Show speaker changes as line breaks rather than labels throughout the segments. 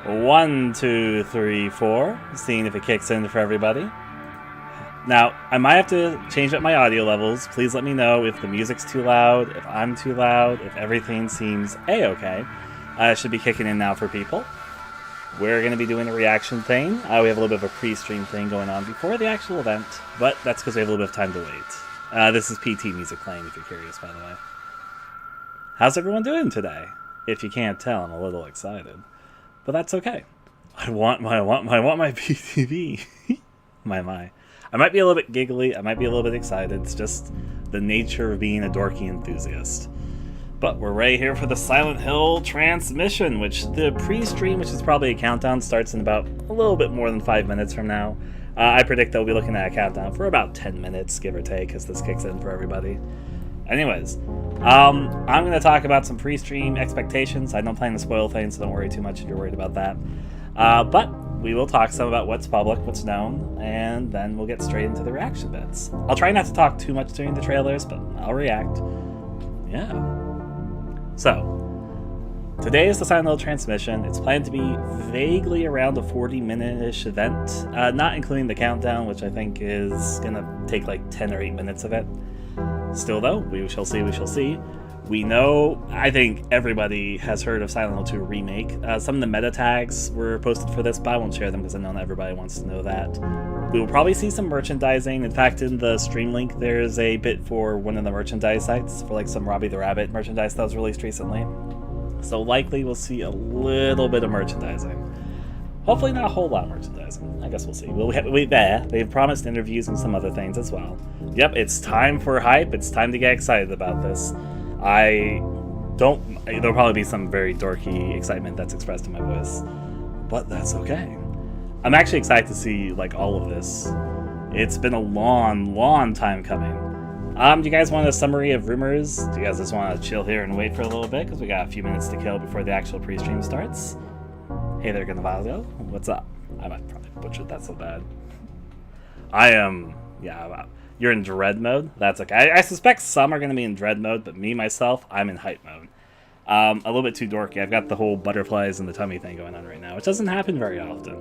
1, 2, 3, 4. Seeing if it kicks in for everybody. Now, I might have to change up my audio levels. Please let me know if the music's too loud, if I'm too loud, if everything seems A-okay. It should be kicking in now for people. We're going to be doing a reaction thing. We have a little bit of a pre-stream thing going on before the actual event, but that's because we have a little bit of time to wait. This is PT music playing, if you're curious, by the way. How's everyone doing today? If you can't tell, I'm a little excited. But that's okay. I want my PTV. my. I might be a little bit giggly, I might be a little bit excited, it's just the nature of being a dorky enthusiast. But we're right here for the Silent Hill transmission, which the pre-stream, which is probably a countdown, starts in about a little bit more than 5 minutes from now. I predict they'll be looking at a countdown for about 10 minutes, give or take, as this kicks in for everybody. Anyways, I'm going to talk about some pre-stream expectations. I don't plan to spoil things, so don't worry too much if you're worried about that. But we will talk some about what's public, what's known, and then we'll get straight into the reaction bits. I'll try not to talk too much during the trailers, but I'll react. Yeah. So, today is the Silent Hill transmission. It's planned to be vaguely around a 40-minute-ish event, not including the countdown, which I think is going to take like 10 or 8 minutes of it. Still though, we shall see. We know, I think everybody has heard of Silent Hill 2 Remake. Some of the meta tags were posted for this, but I won't share them because I know not everybody wants to know that. We will probably see some merchandising. In fact, in the stream link, there's a bit for one of the merchandise sites for like some Robbie the Rabbit merchandise that was released recently. So likely we'll see a little bit of merchandising. Hopefully not a whole lot of merchandising. I guess we'll see. They've promised interviews and some other things as well. Yep, it's time for hype. It's time to get excited about this. There'll probably be some very dorky excitement that's expressed in my voice, but that's okay. I'm actually excited to see like all of this. It's been a long time coming. Do you guys want a summary of rumors? Do you guys just want to chill here and wait for a little bit because we got a few minutes to kill before the actual pre-stream starts? Hey there, Gonavazio. What's up? I might probably butcher that so bad. You're in dread mode? That's okay. I suspect some are going to be in dread mode, but me, myself, I'm in hype mode. A little bit too dorky. I've got the whole butterflies in the tummy thing going on right now, which doesn't happen very often.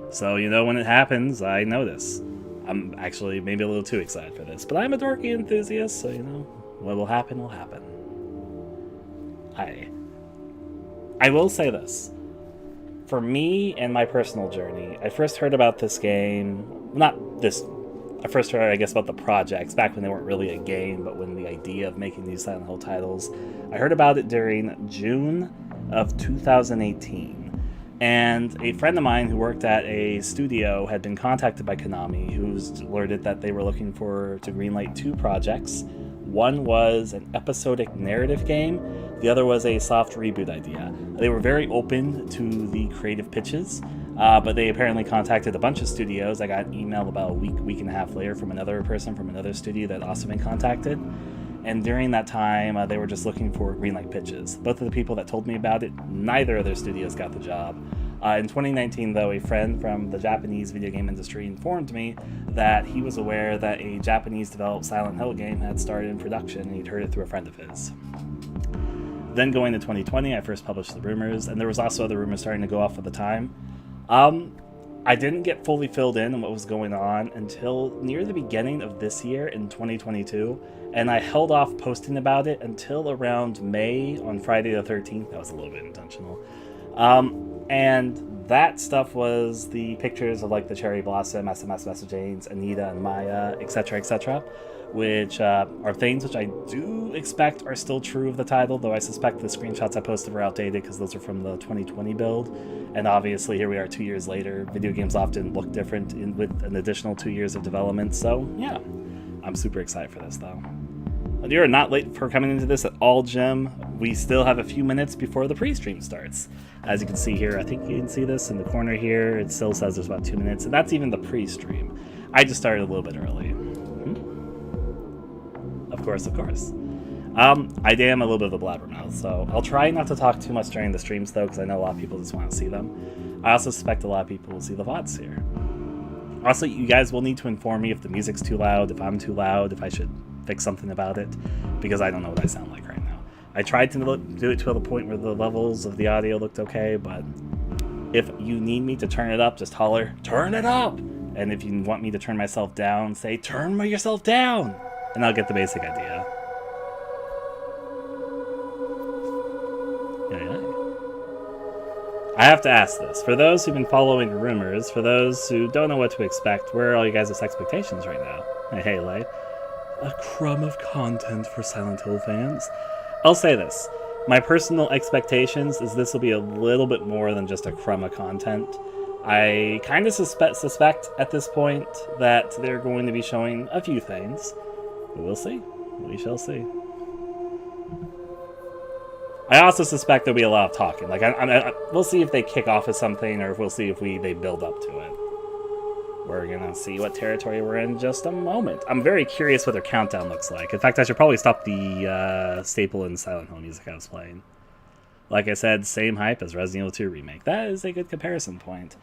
So, when it happens, I notice. I'm actually maybe a little too excited for this, but I'm a dorky enthusiast, so, what will happen will happen. I will say this. For me and my personal journey, I first heard about this game, I first heard, I guess, about the projects back when they weren't really a game, but when the idea of making these Silent Hill titles. I heard about it during June of 2018. And a friend of mine who worked at a studio had been contacted by Konami, who's alerted that they were looking to greenlight 2 projects. One was an episodic narrative game, the other was a soft reboot idea. They were very open to the creative pitches, but they apparently contacted a bunch of studios. I got an email about a week and a half later from another person from another studio that also been contacted. And during that time, they were just looking for greenlight pitches. Both of the people that told me about it, neither of their studios got the job. In 2019, though, a friend from the Japanese video game industry informed me that he was aware that a Japanese-developed Silent Hill game had started in production, and he'd heard it through a friend of his. Then going to 2020, I first published the rumors, and there was also other rumors starting to go off at the time. I didn't get fully filled in on what was going on until near the beginning of this year in 2022, and I held off posting about it until around May on Friday the 13th. That was a little bit intentional. And that stuff was the pictures of like the Cherry Blossom, SMS messagings, Anita and Maya, etc., which are things which I do expect are still true of the title, though I suspect the screenshots I posted were outdated because those are from the 2020 build. And obviously here we are 2 years later. Video games often look different with an additional 2 years of development, so yeah, I'm super excited for this though. You're not late for coming into this at all, Jim. We still have a few minutes before the pre-stream starts. As you can see here, I think you can see this in the corner here, it still says there's about 2 minutes, and that's even the pre-stream. I just started a little bit early. Of course. I am a little bit of a blabbermouth, so I'll try not to talk too much during the streams, though, because I know a lot of people just want to see them. I also suspect a lot of people will see the VODs here. Also, you guys will need to inform me if the music's too loud, if I'm too loud, if I should fix something about it, because I don't know what I sound like right now. I tried to do it to the point where the levels of the audio looked okay, but If you need me to turn it up, just holler, turn it up! And if you want me to turn myself down, say, turn yourself down! And I'll get the basic idea. Yeah. I have to ask this. For those who've been following rumors, for those who don't know what to expect, where are all you guys' expectations right now? Hey, Lay. A crumb of content for Silent Hill fans. I'll say this. My personal expectations is this will be a little bit more than just a crumb of content. I kind of suspect at this point that they're going to be showing a few things. But we'll see. We shall see. I also suspect there'll be a lot of talking. Like, we'll see if they kick off with something, or if we'll see if they build up to it. We're gonna see what territory we're in just a moment. I'm very curious what their countdown looks like. In fact, I should probably stop the staple and Silent Hill music I was playing. Like I said, same hype as Resident Evil 2 Remake. That is a good comparison point.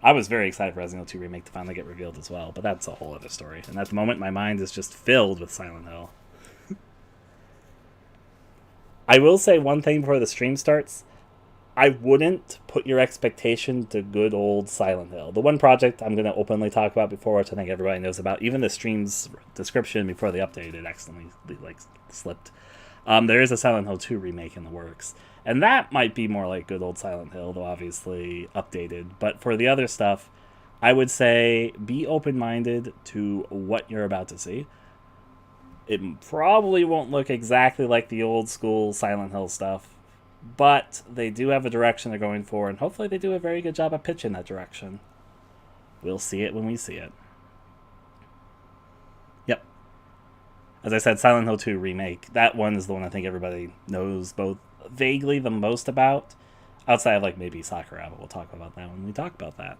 I was very excited for Resident Evil 2 Remake to finally get revealed as well, but that's a whole other story. And at the moment, my mind is just filled with Silent Hill. I will say one thing before the stream starts. I wouldn't put your expectation to good old Silent Hill. The one project I'm going to openly talk about before, which I think everybody knows about, even the stream's description before they updated it accidentally slipped. There is a Silent Hill 2 remake in the works. And that might be more like good old Silent Hill, though obviously updated. But for the other stuff, I would say be open-minded to what you're about to see. It probably won't look exactly like the old school Silent Hill stuff. But they do have a direction they're going for, and hopefully they do a very good job of pitching that direction. We'll see it when we see it. Yep. As I said, Silent Hill 2 Remake. That one is the one I think everybody knows both vaguely the most about. Outside of, like, maybe Sakura, but we'll talk about that when we talk about that.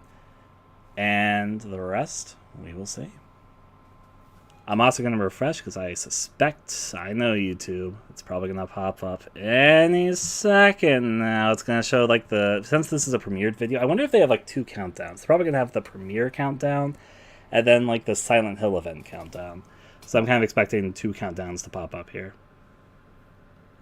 And the rest, we will see. I'm also going to refresh because I suspect, I know YouTube, it's probably going to pop up any second now. It's going to show, like, since this is a premiered video, I wonder if they have, like, 2 countdowns. It's probably going to have the premiere countdown and then, like, the Silent Hill event countdown. So I'm kind of expecting 2 countdowns to pop up here.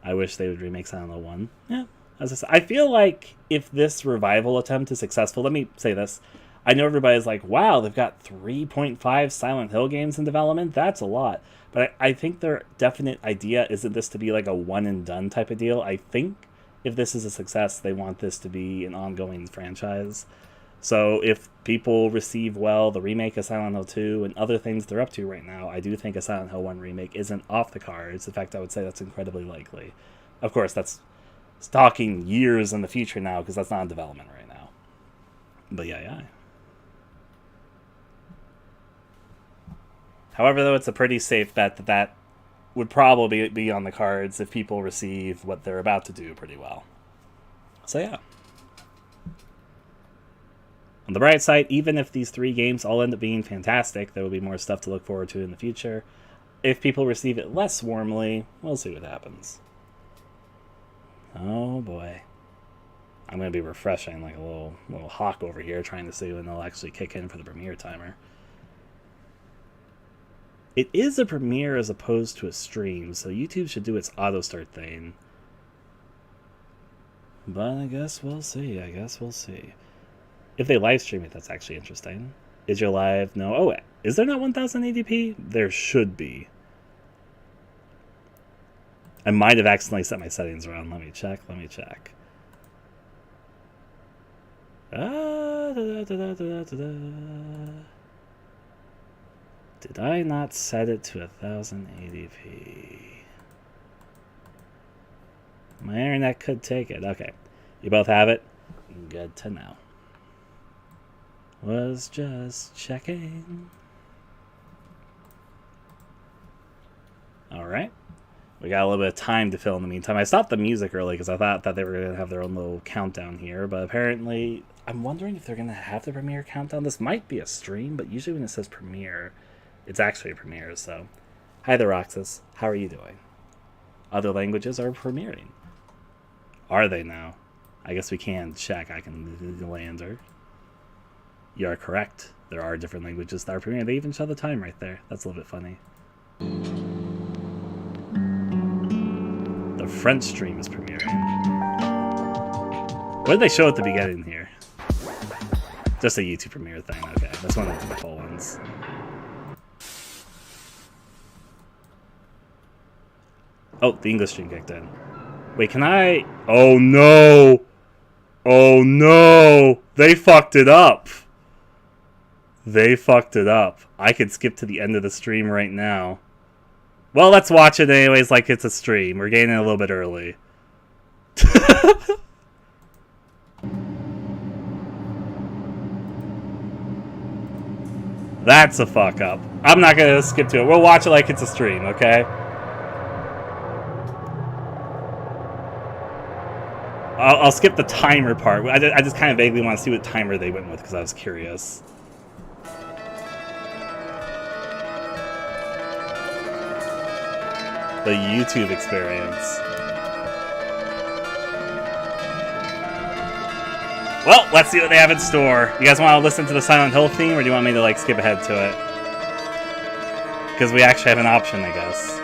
I wish they would remake Silent Hill 1. Yeah, as I said, I feel like if this revival attempt is successful, let me say this. I know everybody's like, wow, they've got 3.5 Silent Hill games in development. That's a lot. But I think their definite idea isn't this to be like a one-and-done type of deal. I think if this is a success, they want this to be an ongoing franchise. So if people receive well the remake of Silent Hill 2 and other things they're up to right now, I do think a Silent Hill 1 remake isn't off the cards. In fact, I would say that's incredibly likely. Of course, that's talking years in the future now because that's not in development right now. But yeah. However, though, it's a pretty safe bet that would probably be on the cards if people receive what they're about to do pretty well. So yeah. On the bright side, even if these 3 games all end up being fantastic, there will be more stuff to look forward to in the future. If people receive it less warmly, we'll see what happens. Oh boy. I'm going to be refreshing like a little hawk over here, trying to see when they'll actually kick in for the premiere timer. It is a premiere as opposed to a stream, so YouTube should do its auto-start thing. But I guess we'll see. If they live stream it, that's actually interesting. Is your live? No. Oh, is there not 1080p? There should be. I might have accidentally set my settings wrong. Let me check. Did I not set it to 1080p? My internet could take it. Okay. You both have it? Good to know. Was just checking. Alright. We got a little bit of time to fill in the meantime. I stopped the music early because I thought that they were going to have their own little countdown here, but apparently I'm wondering if they're going to have the premiere countdown. This might be a stream, but usually when it says premiere, it's actually a premiere, so. Hi there, Roxas. How are you doing? Other languages are premiering. Are they now? I guess we can check. I can lander. You are correct. There are different languages that are premiering. They even show the time right there. That's a little bit funny. The French stream is premiering. What did they show at the beginning here? Just a YouTube premiere thing. Okay, that's one of the typical ones. Oh, the English stream kicked in. Wait, can I... Oh, no! Oh, no! They fucked it up! They fucked it up. I could skip to the end of the stream right now. Well, let's watch it anyways like it's a stream. We're getting it a little bit early. That's a fuck up. I'm not gonna skip to it. We'll watch it like it's a stream, okay? I'll skip the timer part. I just kind of vaguely want to see what timer they went with because I was curious. The YouTube experience. Well, let's see what they have in store. You guys want to listen to the Silent Hill theme, or do you want me to like skip ahead to it? Because we actually have an option, I guess.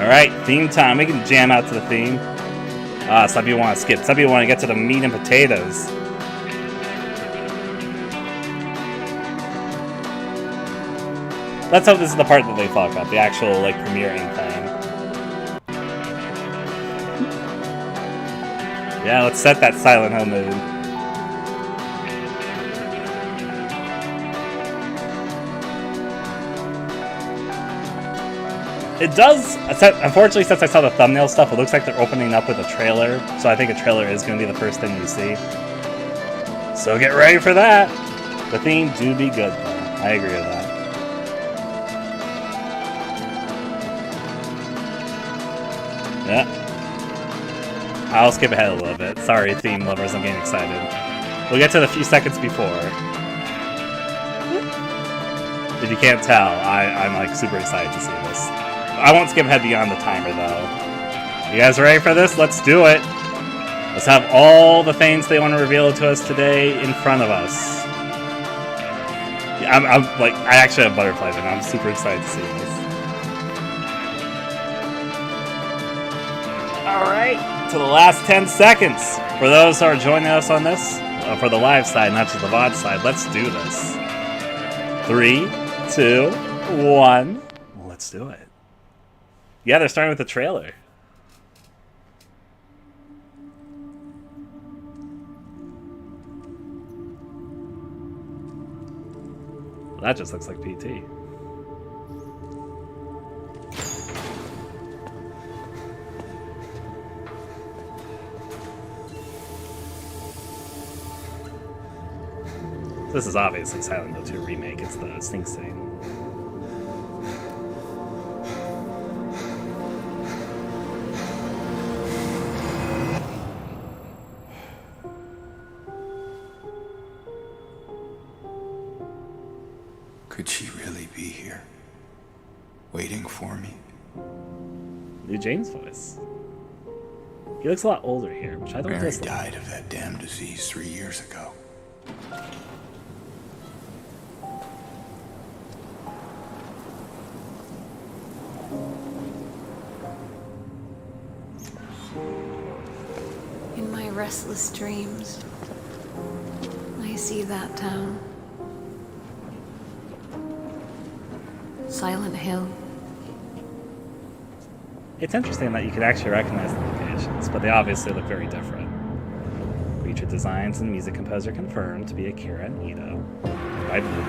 Alright, theme time. We can jam out to the theme. Some people want to skip. Some people want to get to the meat and potatoes. Let's hope this is the part that they fuck up, the actual, like, premiering thing. Yeah, let's set that Silent Hill mood. It does, unfortunately, since I saw the thumbnail stuff, it looks like they're opening up with a trailer, so I think a trailer is going to be the first thing you see. So get ready for that! The theme do be good, though. I agree with that. Yeah. I'll skip ahead a little bit. Sorry, theme lovers, I'm getting excited. We'll get to the few seconds before. If you can't tell, I'm like super excited to see this. I won't skip ahead beyond the timer though. You guys ready for this? Let's do it. Let's have all the things they want to reveal to us today in front of us. Yeah, I'm like, I actually have butterflies and I'm super excited to see this. Alright, to the last 10 seconds. For those who are joining us on this, for the live side, not just the VOD side, let's do this. 3, 2, 1. Let's do it. Yeah, they're starting with the trailer. Well, that just looks like PT. This is obviously Silent Hill 2 Remake. It's the Sing Sing.
Could she really be here? Waiting for me?
New James voice. He looks a lot older here, which I don't
Mary
dislike.
died of that damn disease 3 years ago.
In my restless dreams, I see that town. Silent Hill.
It's interesting that you could actually recognize the locations, but they obviously look very different. Creature designs and music composer confirmed to be Akira and Ito. By Blue.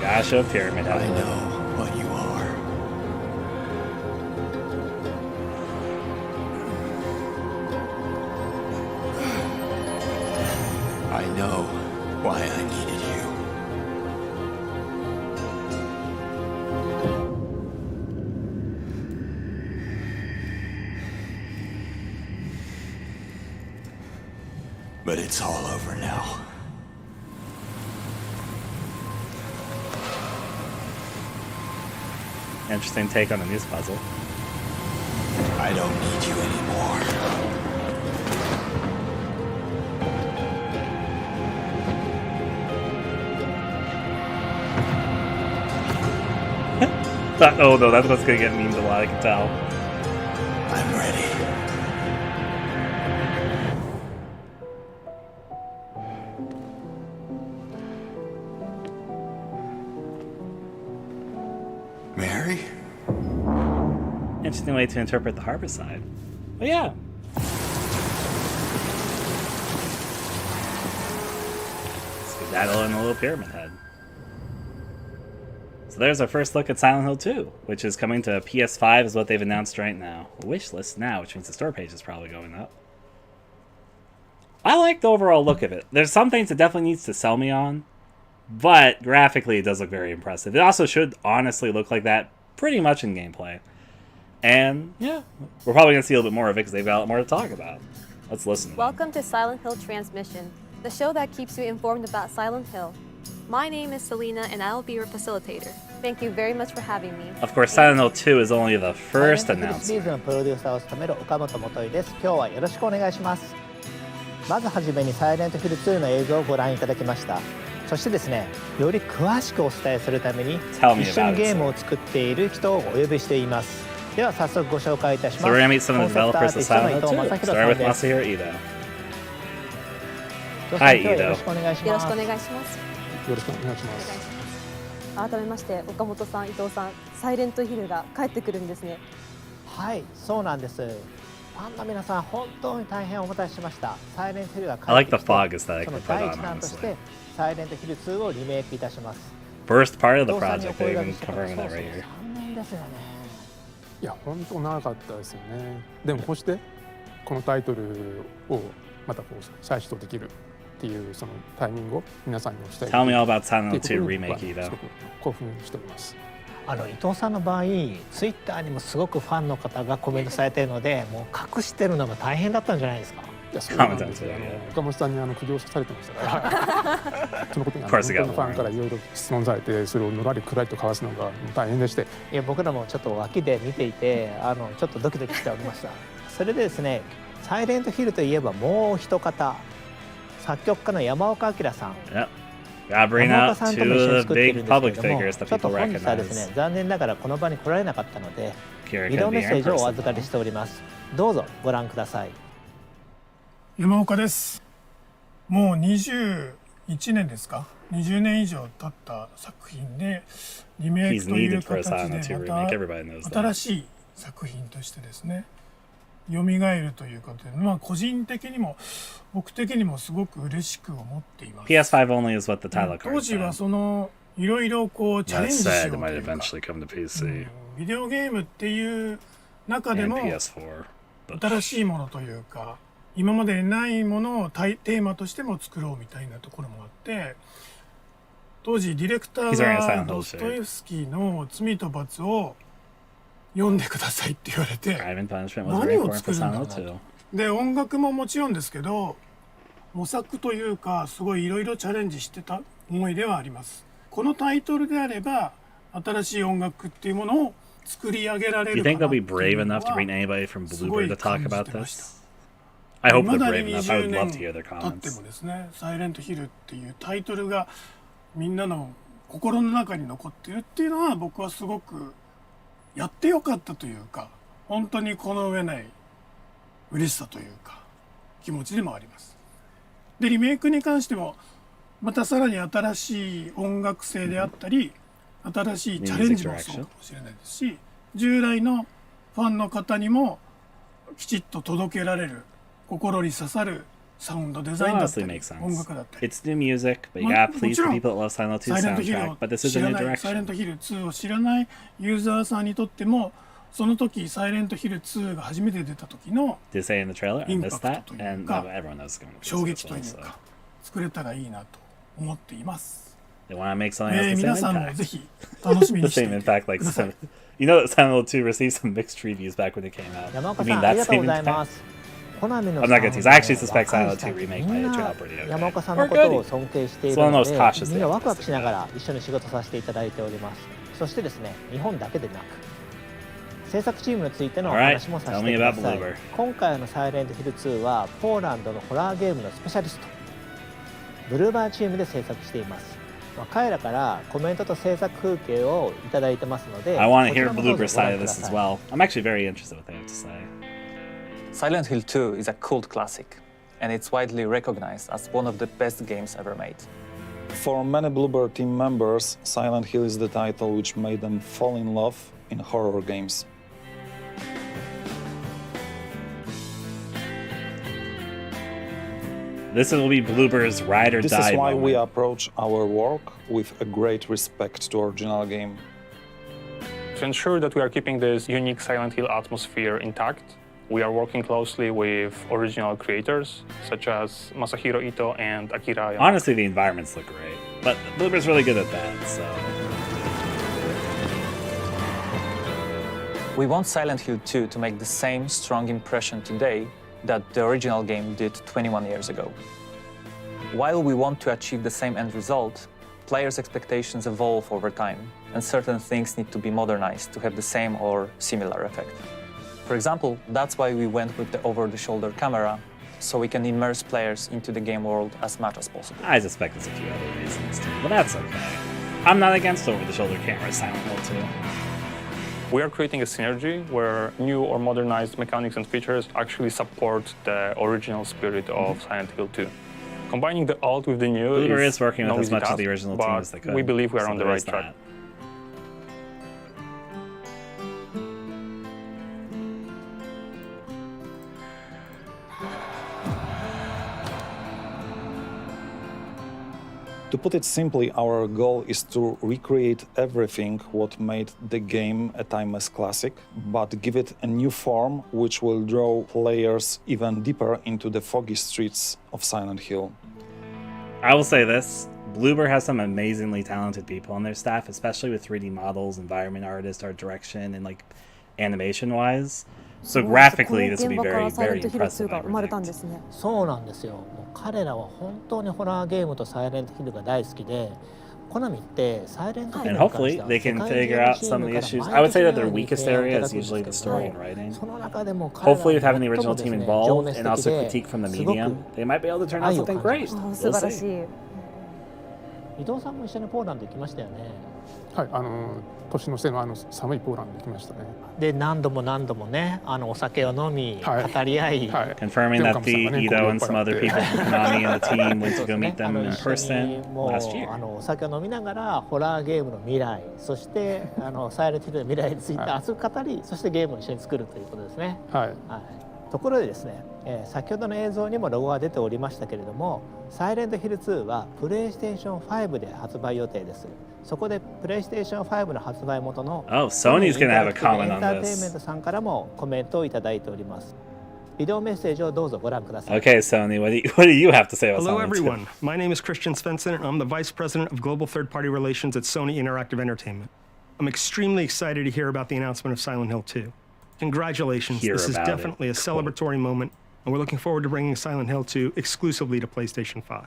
Gosh, a pyramid head.
I know what you are. I know why I needed you. But it's all over now.
Interesting take on the news puzzle.
I don't need you anymore.
Oh no, that's what's gonna get memed a lot, I can tell.
I'm ready. Mary?
Interesting way to interpret the harbor side. But yeah. Skedaddle in a little pyramid head. So there's our first look at Silent Hill 2, which is coming to PS5 is what they've announced right now. A wish list now, which means the store page is probably going up. I like the overall look of it. There's some things it definitely needs to sell me on, but graphically it does look very impressive. It also should honestly look like that pretty much in gameplay. And yeah, we're probably going to see a little bit more of it because they've got a lot more to talk about. Let's listen.
Welcome to Silent Hill Transmission, the show that keeps you informed about Silent Hill. My name is Selena and I'll be your facilitator. Thank you very much for having me.
Of course, Silent Hill 2 is only the first announcement.
シリーズのプロデューサーを務める岡本元井です。今日はよろしくお願いします。まずはじめにサイレントヒル2の映像をご覧いただきました。そしてですね、より詳しくお伝えするために一緒にゲームを作っている人をお呼びしています。では早速ご紹介いたします。
So we're gonna meet some of the developers of Silent Hill 2. Start with Masahiro Ito. Hi, Ito.
よろしくお願いします。
よろしくお願いします。
よろしくお願いします。
改めまして岡本さん、伊藤さん、サイレントヒルが帰ってくるんですね。
はい、そうなんです。ファンの皆さん本当に大変お待たせしました。サイレントヒルが帰
I
って
like
き
the
て、
fog aesthetic
その
they put
第
on,
一弾とし
honestly.
てサイレントヒル2をリメイクいたします。
First part of the
伊藤さんにお
project,
声
they
掛け
even
してから
confirming
そう
that
そう
right here.
3年ですよね。
いや本当長かったですよね。でもこうしてこのタイトルをまたこう再始動できるっていうそのタイミングを皆さんにお伝え
Tell me all about
ってい
Silent
う
Hill
こと
Remake,
にす
Ito.
ごく興奮しております。
伊藤さんの場合、ツイッターにもすごくファンの方がコメントされているので、もう隠してるのが大変だったんじゃないですか。
いやそうなんですよ。岡本さんに苦情されてましたからそのことに本当のファンからいろいろ質問されて、それをのらりくらりと交わすのが大変でして、
いや僕らもちょっと脇で見ていてちょっとドキドキしておりました。それでですね、サイレントヒルといえばもう一方、作曲家の山岡明さん。
Yep. Gotta bring
山
out
岡さんと
two
も一緒に
of
作
the
っている
big
んですけ
public
れども、
figures
ち
that
ょっと
people
本日はですね
recognize.
残念ながらこの場に来られなかったので、
Kira
ビデオ
could
メ
be
ッ
here
セー
in
ジをお
person.
預かりしております。どうぞご覧ください。
山岡です。もう21年ですか、20年以上経った作品でリメイ
He's
クという
needed for a
形
Silent
で
Hill
ま
remake. Everybody knows
た
that.
新しい作品としてですね、蘇るということで、まあ個人的にも僕的にもすごく嬉しく思っています。
PS5 only is what the title
当
card
時は
said.
そのいろいろこうチャレ
That
ンジしよ
said,
う
it
と
might
いうか、
eventually come to PC
ビデオゲームっていう中で
and
も
PS4. But
新しいものというか、今までないものをテーマとしても作ろうみたいなところもあって、当時ディレクター
He's wearing a Silent
が
Hill
ドストエフスキーの「罪と罰」を読んでくださいって言われて、
Crime and Punishment was
何
very
を
important
作
for
るんだろう
Silent
な
Hill.
と。で音楽ももちろんですけど、模索というかすごいいろいろチャレンジしてた思いではあります。このタイトルであれば新しい音楽っていうものを作り上げられ
Do you
るか
think
な
they'll
って
be
い
brave
うの
enough to
は
bring anybody from
すご
Bluebird
い
to talk
感じ
about
てました。
this? I hope
未
they're
だ
brave
に
enough. I
20
would
年
love to hear their
経っても
comments.
ですね、サイレントヒルっていうタイトルがみんなの心の中に残ってるっていうのは、僕はすごくやってよかったというか、本当にこの上ない嬉しさというか気持ちでもあります。でリメイクに関してもまたさらに新しい音楽性であったり、新しいチャレンジもそうかもしれないですし、従来のファンの方にもきちっと届けられる、心に刺さるサウンドデザインだった
Honestly
り
makes sense.
音楽だったり、
It's new music, but you
ま
gotta
も
please
ちろ
the
ん
people that love Silent
サ
Hill
イレントヒル
soundtrack,
を
but this is
知
a
ら
new
ない、サイレン
direction.
トヒル2を知らないユーザーさんにとっても、その時サイレントヒル2が初めて出た時の
Did say in the trailer, I missed that,
Impact
and
というか、
everyone knows it's going to be
衝
this
撃と
one,
いう
so
か作れたらいいなと思っています。
they want to make something that has the
皆
same
さんも
impact.
ぜひ楽しみ
The
にしてい
same
てく
impact, like
ださい。
some, you know that Silent Hill 2 received some mixed reviews back when it came out.
山岡
You
さ
mean
んあり
that
がとう
same
ございま
impact?
す。コナミの
I'm not gonna tease. I actually suspect Silent 2 remake
みん
might turn
な
out pretty
山
okay.
岡さんの
Or
ことを
good.
尊敬してい
It's
る
one
の
of those
で、
cautiously
みんなワクワク
optimistic
しながら一緒に仕事させていただいております。そしてですね、日本だけでなく制作チームについてのお話もさせてくだ
Alright, tell
さ
me
い
about Bluebird.
今回のサイレントヒル2はポーランドのホラーゲームのスペシャリストブルーバーチームで制作しています。彼らからコメントと制作風景をいただいてますので、
I want to
こち
hear
らもどうぞ
Bloober's
ご
side
覧
of
くだ
this as
さい。
well. I'm actually very interested in what they have to say.
Silent Hill 2 is a cult classic, and it's widely recognized as one of the best games ever made.
For many Bloober team members, Silent Hill is the title which made them fall in love in horror games.
This will be Bloober's ride or
This
die
is why we
moment.
approach our work with a great respect to original game.
To ensure that we are keeping this unique Silent Hill atmosphere intact, we are working closely with original creators such as Masahiro Ito and Akira Yamada.
Honestly, the environments look great, but Bloober's really good at that, so...
We want Silent Hill 2 to make the same strong impression today that the original game did 21 years ago. While we want to achieve the same end result, players' expectations evolve over time, and certain things need to be modernized to have the same or similar effect. For example, that's why we went with the over-the-shoulder camera, so we can immerse players into the game world as much as possible.
I suspect there's a few other reasons too, but that's okay. I'm not against over-the-shoulder camera Silent Hill 2.
We are creating a synergy where new or modernized mechanics and features actually support the original spirit of Silent Hill 2. Combining the old with the new
Bloober is working with
no
as
easy
much of
task,
the original team
but
as they could.
we believe we are
so
on the
there
right
is
track.
that.
To put it simply, our goal is to recreate everything what made the game a timeless classic, but give it a new form which will draw players even deeper into the foggy streets of Silent Hill.
I will say this, Bloober has some amazingly talented people on their staff, especially with 3D models, environment artists, art direction, and like animation-wise. So graphically, this will be very, very impressive, I predict.
そうなんですよ。もう彼らは本当にホラーゲームとサイレントヒルが大好きで、コナミってサイレントヒル
And
に関し
hopefully
ては
they
世
can
界中
figure
の
out
チー
some
ム
of
か
the
ら
issues.
毎
I would
年
say
の
that
よ
their
うに
weakest
提案い
area
ただ
is
くんです
usually
け
the
ど、
story and writing.
その中でも彼ら
Hopefully, with
は
having the
最
original
もです
team
ね、
involved
情熱
and
的
also
で
critique from the
すごく
medium, they might be able to turn out
愛を
something
感じ
great.
ました。
素
We'll
晴ら
see.
しい。
伊藤さんも一緒にポーランド行きましたよね。
はい、年の瀬の寒いポーランドに来ましたね。
で何度も何度もね、お酒を飲み、
はい
語り合い、
はい。
Confirming that the Ito and some other people from Konami and the team went to go meet them in
一緒に
person
もう
last year.
お酒を飲みながらホラーゲームの未来、そしてサイレントヒルの未来について熱く語り、そしてゲームを一緒に作るということですね。
はい。
はい、ところでですね、先ほどの映像にもロゴが出ておりましたけれども、サイレントヒル2はプレイステーション5で発売予定です。そこでプレイステーション5の発売元の
Oh, Sony's gonna have a comment
エン
on
ターテインメン
this.
トさんからもコメントをいただいております。ビデオメッセージをどうぞご覧ください。
Okay, Sony, what do you have to say about
Hello,
Sony 2?
everyone. My name is Christian Svensson, and I'm the Vice President of Global Third-Party Relations at Sony Interactive Entertainment. I'm extremely excited to hear about the announcement of Silent Hill 2. Congratulations.
Hear
This is
about it.
definitely a celebratory moment, and we're looking forward to bringing Silent Hill 2 exclusively to PlayStation 5.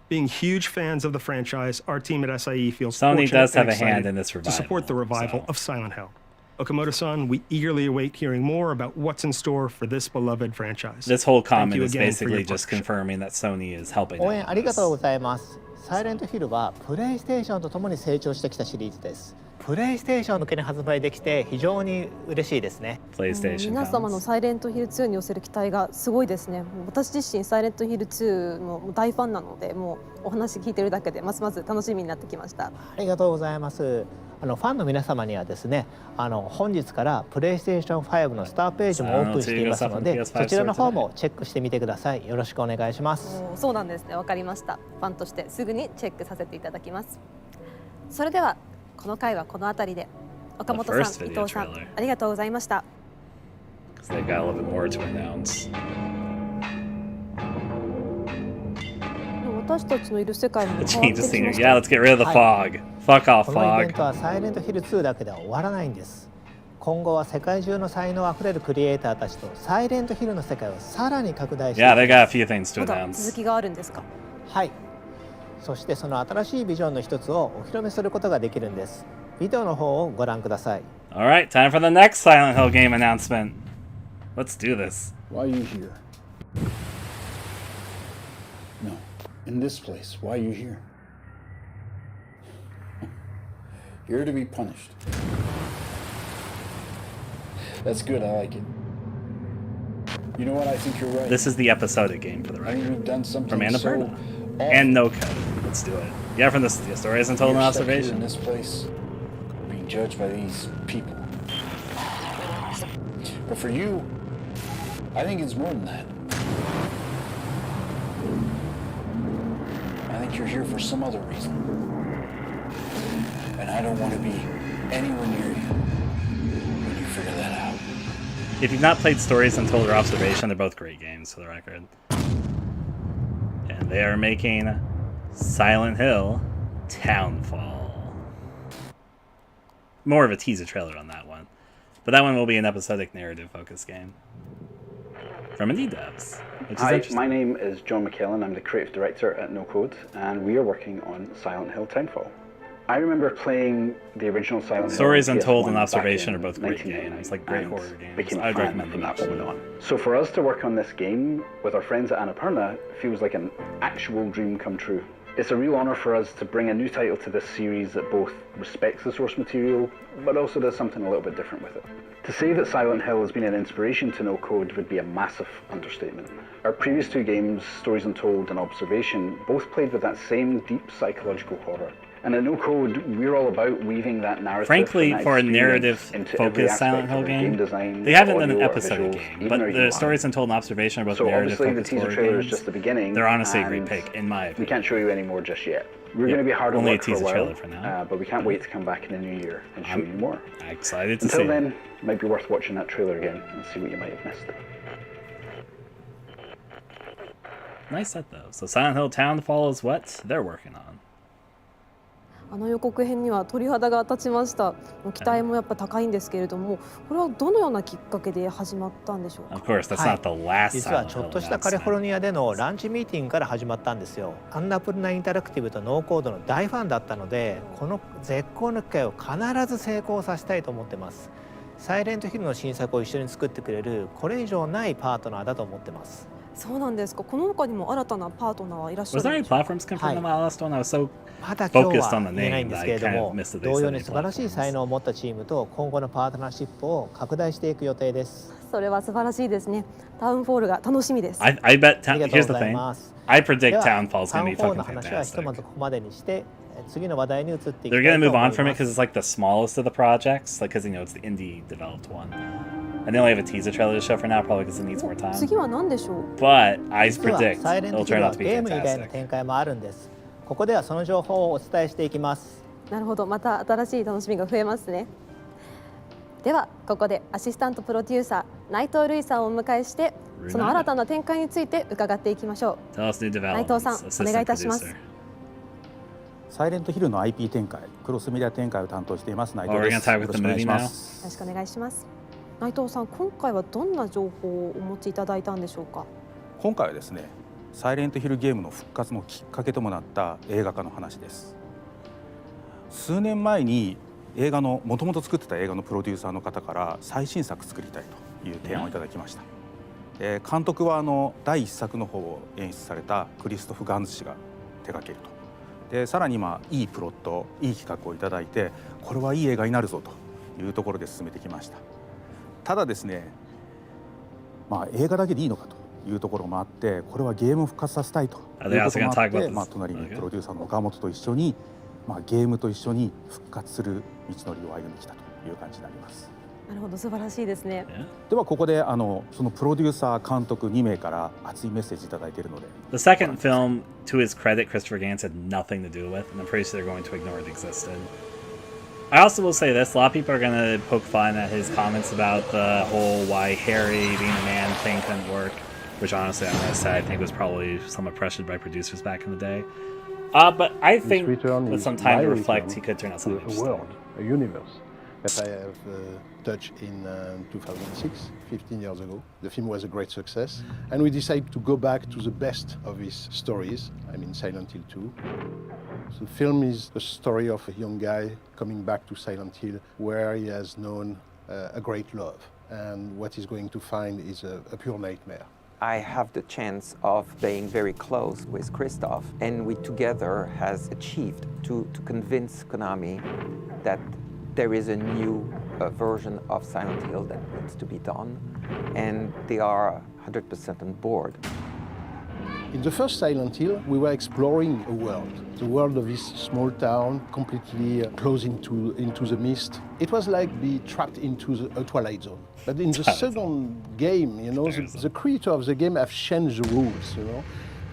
Being huge fans of the franchise, our team at SIE feels
Sony
fortunate
does have
and
a hand
excited
in this
to support the revival
so.
of Silent Hill. Okamoto-san, we eagerly await hearing more about what's in store for this beloved franchise.
This whole
Thank
comment
you
is
again for your
basically just
partnership.
confirming that Sony is helping
応
out
援
with
ありがとう
this.
ございます。サイレントヒルはプレイステーションとともに成長してきたシリーズです。プレイステーション向けに発売できて非常に嬉しいですね。
PlayStation
皆様の
fans.
サイレントヒル2に寄せる期待がすごいですね。私自身サイレントヒル2の大ファンなので、もうお話聞いてるだけでますます楽しみになってきました。
ありがとうございます。ファンの皆様にはですね、本日からプレイステーション5のスターページもオープンしていますので、そちらの方もチェックしてみてください。よろしくお願いします。
そうなんですね。わかりました。ファンとしてすぐにチェックさせていただきます。それではこの回はこの辺りで、岡本さん、伊藤さん、ありがとうございました。
'Cause they've got a little bit more to announce.
私たちのいる世界も変わ
The
って
change
き
of
ま
scenery.
した。
Yeah, let's get rid of the fog. Fuck off,
このイベン
fog.
トはサイレントヒル2だけでは終わらないんです。今後は世界中の才能あふれるクリエイターたちとサイレントヒルの世界をさらに拡大していき
Yeah,
ま
they
す。
got a few things to
まだ
announce.
続きがあるんですか。
はい。そしてその新しいビジョンの一つをお披露目することができるんです。ビデオの方をご覧ください。
All right, time for the next Silent Hill game announcement. Let's do this.
Why are you here? No. In this place. Why are you here? You're to be punished. That's good, I like it. You know what, I think you're right.
This is the episodic game, for the
I think
record.
we've done something
From Annapurna.
so
And no code. Let's do it. Yeah, from the stories and told in
You're stuck here in
observation.
this place, being judged by these people. But for you, I think it's more than that. I think you're here for some other reason. And I don't want to be anywhere near you when you figure that out.
If you've not played Stories Untold or Observation, they're both great games, for the record. And they are making Silent Hill Townfall. More of a teaser trailer on that one. But that one will be an episodic narrative-focused game. From Indie Devs, which is
Hi,
interesting.
my name is John McKellen. I'm the creative director at No Code, and we are working on Silent Hill Townfall. I remember playing the original Silent Hill.
Stories
on
Untold
PS1
and
back
Observation
in
are both great
1999,
games, like great
and
horror games.
became a
I'd
fan
recommend
from
them.
that moment on. So for us to work on this game with our friends at Annapurna feels like an actual dream come true. It's a real honour for us to bring a new title to this series that both respects the source material, but also does something a little bit different with it. To say that Silent Hill has been an inspiration to No Code would be a massive understatement. Our previous two games, Stories Untold and Observation, both played with that same deep psychological horror. And at No Code, we're all about weaving that narrative.
Frankly,
and that
for a
experience into every
narrative-focused
aspect
Silent
of
Hill
our
game,
design,
they haven't done an
audio, our
episodic
visuals,
game,
even
but
our
the
UI.
Stories Untold and Observation are both
So obviously the
narrative-focused
teaser
horror
trailer is
games.
just the beginning.
They're honestly a great
and
pick, in my
we
opinion.
can't show you any more just yet. We're
Yep,
going to be hard at
only a
work for a
teaser
while,
trailer for now.
but we can't wait to come back in the new year and show you more.
I'm excited to
Until
see it.
then, it might be worth watching that trailer again and see what you might have missed.
Nice set, though. So Silent Hill Townfall is what they're working on.
あの予告編には鳥肌が立ちました。期待もやっぱ高いんですけれども、これはどのようなきっかけで始まったんでしょうか。
Of course, that's not the last
実は
Silent
ちょっ
Hill
としたカリフォ
announcement.
ルニアでのランチミーティングから始まったんですよ。アンナプルナインタラクティブとノーコードの大ファンだったので、この絶好の機会を必ず成功させたいと思ってます。サイレントヒルの新作を一緒に作ってくれるこれ以上ないパートナーだと思ってます。
そうなんですか。この他にも新たなパートナーはいらっしゃ
Was
る
there
ん
any
でしょうか。
platforms confirmed on the last one? I was so
まだ今日
focused on
は
the
言えない
name
んで
that
す
I
けれど
kind
も
of missed that they
同
said
様
any
に素晴らしい才
platforms.
能を持ったチームと今後のパートナーシップを拡大していく予定です。
それは素晴らしいですね。タウンフォールが楽しみです。
I bet
ありがとう
here's
ご
the
ざい
thing.
ます。
I
で
predict
は
Townfall's
タ
going
ウ
to
ン
be
フォール
fucking
の話はひとま
fantastic.
ずここまでにして次の話題に移っていきた
They're
い
going to
と
move
思い
on from it
ま
because
す
it's like the smallest of the projects, like because you know it's the indie developed one, and they only have a teaser trailer to show for now, probably because it needs more time.
次は何でしょう。
But I
実は
predict
サイレント
it'll
ヒル
turn
は
out to be
ゲーム以外の
fantastic.
展開もあるんです。ここではその情報をお伝えしていきます。
なるほど、また新しい楽しみが増えますね。ではここでアシスタントプロデューサー内藤瑠衣さんをお迎えしてその新たな展開について伺っていきましょ
Tell us new
う。内藤さん
developments,
お願い
assistant
いたします。
producer.
サイレントヒルの IP 展開、クロスメディア展開を担当しています内
Oh,
藤
we're
で
gonna
す。
talk
よ
with
ろ
the
しくお願い
movie
しま
now.
す。
よろしくお願いします。内藤さん、今回はどんな情報をお持ちいただいたんでしょうか。
今回はですね、サイレントヒルゲームの復活のきっかけともなった映画化の話です。数年前に映画のもともと作ってた映画のプロデューサーの方から最新作作りたいという提案をいただきました。監督は第1作の方を演出されたクリストフ・ガンズ氏が手掛けると。でさらにいいプロット、いい企画をいただいて、これはいい映画になるぞというところで進めてきました。ただですね、映画だけでいいのかというところもあって、これはゲームを復活させたいということもあって、隣にプロデューサーの岡本と一緒に、ゲームと一緒に復活する道のりを歩んできたという感じになります。
なるほど、素晴らしいですね。
ではここでそのプロデューサー監督2名から熱いメッセージいただいているので。
The second film, to his credit, Christopher Gans had nothing to do with, and I'm pretty sure they're going to ignore it existed. I also will say this, a lot of people are going to poke fun at his comments about the whole why Harry being a man thing couldn't work, which honestly, I'm going to say, I think was probably somewhat pressured by producers back in the day. But I think with some time to reflect, he could turn out something interesting.
A world, a universe that I have touched in 2006, 15 years ago. The film was a great success, and we decided to go back to the best of his stories. I mean, Silent Hill 2. So the film is the story of a young guy coming back to Silent Hill, where he has known a great love, and what he's going to find is a pure nightmare.
I have the chance of being very close with Christoph, and we together has achieved to convince Konami that there is a new version of Silent Hill that needs to be done, and they are 100% on board.
In the first Silent Hill, we were exploring a world, the world of this small town, completely closed into the mist. It was like being trapped into a Twilight Zone. But in the second game, you know, the creator of the game have changed the rules, you know.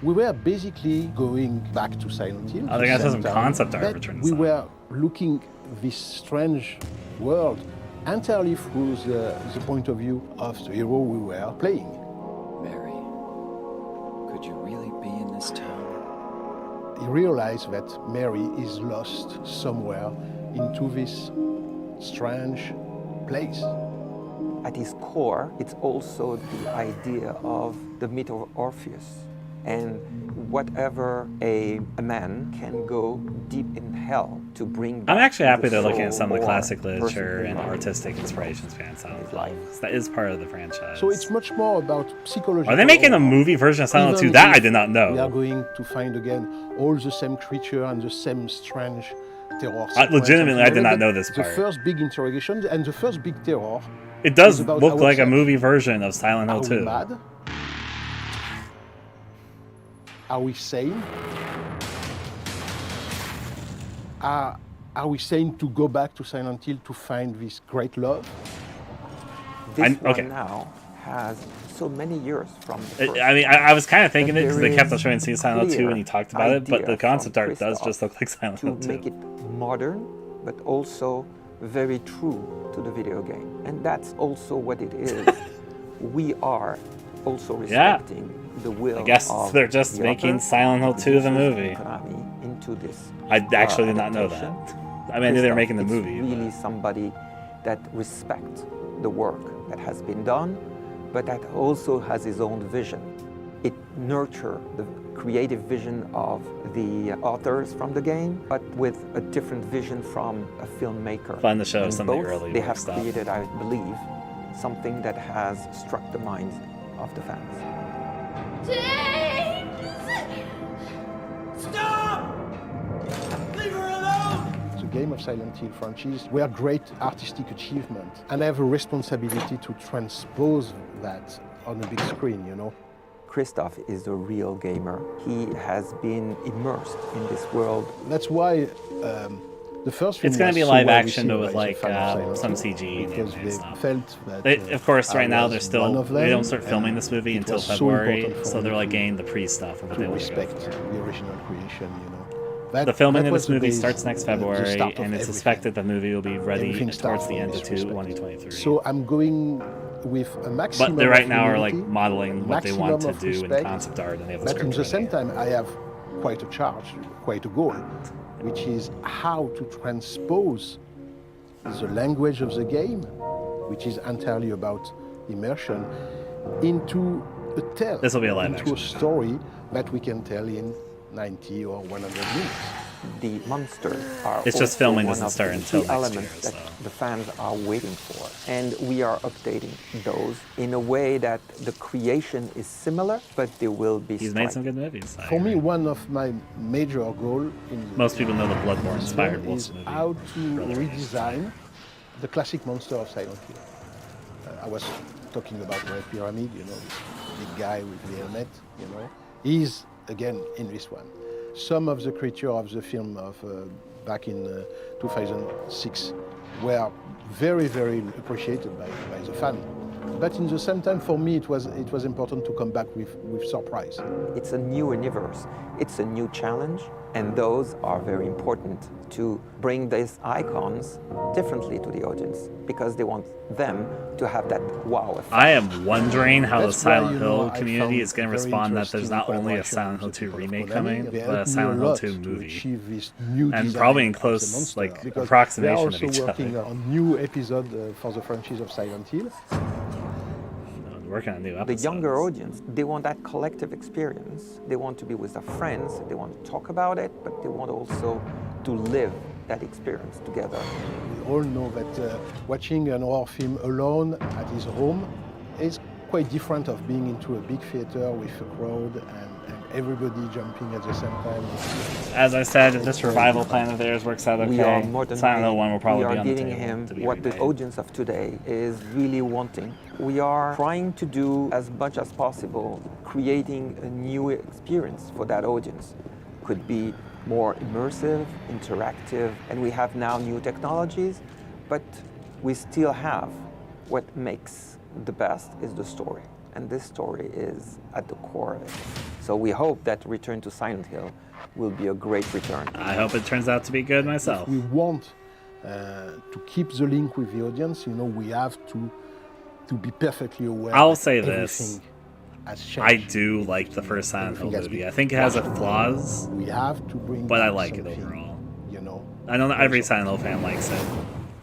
We were basically going back to Silent Hill.
I think I saw some concept art return.
We were looking this strange world entirely through the point of view of the hero we were playing.
Mary, could you really be in this town?
He realized that Mary is lost somewhere into this strange place.
At its core, it's also the idea of the myth of Orpheus. And whatever a man can go deep in hell to bring back.
I'm actually happy they're
the
looking at some of the
soul
classic
or
literature
person
and
who
artistic inspirations behind Silent Hill. That is part of the franchise.
So it's much more about psychology.
Are they making a movie version of Silent Hill 2? That I did not know.
We are going to find again all the same creature and the same strange terror.
Legitimately, I did not know this part.
The first big interrogation and the first big terror.
It does look like a movie version of Silent Hill 2.
Are we mad? Are we sane? Are we sane to go back to Silent Hill to find this great love?
This one now has so many years from the first.
I mean, I was kind of thinking it because they kept on
There
showing
is
Silent Hill 2 and he talked about it, but the
idea
concept
from
art does
Christoph
just look like Silent Hill 2.
to make it modern, but also very true to the video game. And that's also what it is. We are also respecting the will
I guess
of
they're just
the
making
author,
Silent Hill 2 the
producers,
movie.
and Konami into this.
I actually did not know that.
adaptation.
I mean, I knew they were
Christoph
making the
is
movie.
really somebody that respects the work that has been done, but that also has his own vision. It nurtures the creative vision of the authors from the game, but with a different vision from a filmmaker.
Fun to show
And
some of the
both,
early
they
work
have
stuff.
created, I believe, something that has struck the minds of the fans.
Stop! Leave her alone!
The game of Silent Hill franchise were great artistic achievement, and I have a responsibility to transpose that on a big screen, you know.
Christoph is a real gamer. He has been immersed in this world.
That's why the first film
It's going to
was
be
so
live
well
action, but
received
with
by
like
the fans of
some
Silent
CG
Hill,
and
because
anime
they
stuff.
felt that
They, of course,
I
right now
was
they're still
one of
they
them,
don't start filming
and
this movie
it
until
was so
February,
important for
so
me
they're like
to-
getting the pre-stuff of what
to
they want to go
respect
for.
the original creation, you know.
The filming
that
of
was
this
the
movie
base,
starts next
the
February,
start of
and it's
everything.
suspected the movie will be ready
Everything
towards
starts
the
from
end of
this respect.
2023.
So I'm going with a maximum
But they right
of
now are like
humility,
modeling what they want to
maximum of
do in
respect,
concept art, and they have the
but in
script
the same
ready.
time, I have quite a charge, quite a goal, which is how to transpose the language of the game, which is entirely about immersion, into a tale,
This will be a live
into
action.
a story that we can tell in 90 or 100 minutes.
The monsters are
It's just
also
filming
one
doesn't
of
start
the
until
key
next
elements
year,
that the fans are waiting for. And we are updating those in a way that the creation is similar, but they will be
He's made some good movies.
For me, one of my major goals in
Most people know the Bloodborne-inspired
is
Wolves movie.
how to redesign the classic monster of Silent Hill. I was talking about Red Pyramid, you know, this big guy with the helmet, you know. He's, again, in this one. Some of the creatures of the film of back in 2006 were very, very appreciated by the fan. But in the same time, for me, it was important to come back with surprise.
It's a new universe, it's a new challenge, and those are very important to bring these icons differently to the audience because they want them to have that wow effect.
I am wondering how the
That's why,
Silent
you
Hill
know, I
community
found
is going to
very
respond that there's
interesting
not only a
collaboration
Silent Hill
with
2
the people of
remake
Konami.
coming,
They
but a
helped me
Silent Hill
lot
2
to
movie.
achieve this new
And
design
probably in
of the
close,
monster,
like,
because
approximation
they're
of
also
each
working
other.
on new episode for the franchise of Silent Hill.
Working on new
The
episodes.
younger audience, they want that collective experience. They want to be with their friends, they want to talk about it, but they want also to live that experience together.
We all know that watching an horror film alone at his home is quite different of being into a big theater with a crowd and everybody jumping at the same time.
As I said, this revival plan of theirs works out okay.
We are more than
Silent Hill 1 will probably
we
be
are
on the
giving
table
him
to be
what the
remade.
audience of today is really wanting. We are trying to do as much as possible, creating a new experience for that audience. Could be more immersive, interactive, and we have now new technologies, but we still have what makes the best is the story. And this story is at the core of it. So we hope that Return to Silent Hill will be a great return.
I hope it turns out to be good myself.
If we want to keep the link with the audience, you know, we have to be perfectly aware.
I'll
that
say
everything
this.
has changed.
I do like the first Silent Hill movie. I think it has its flaws,
We have to bring
but I
back
like it
something,
overall.
You know,
I know not every Silent Hill fan likes it.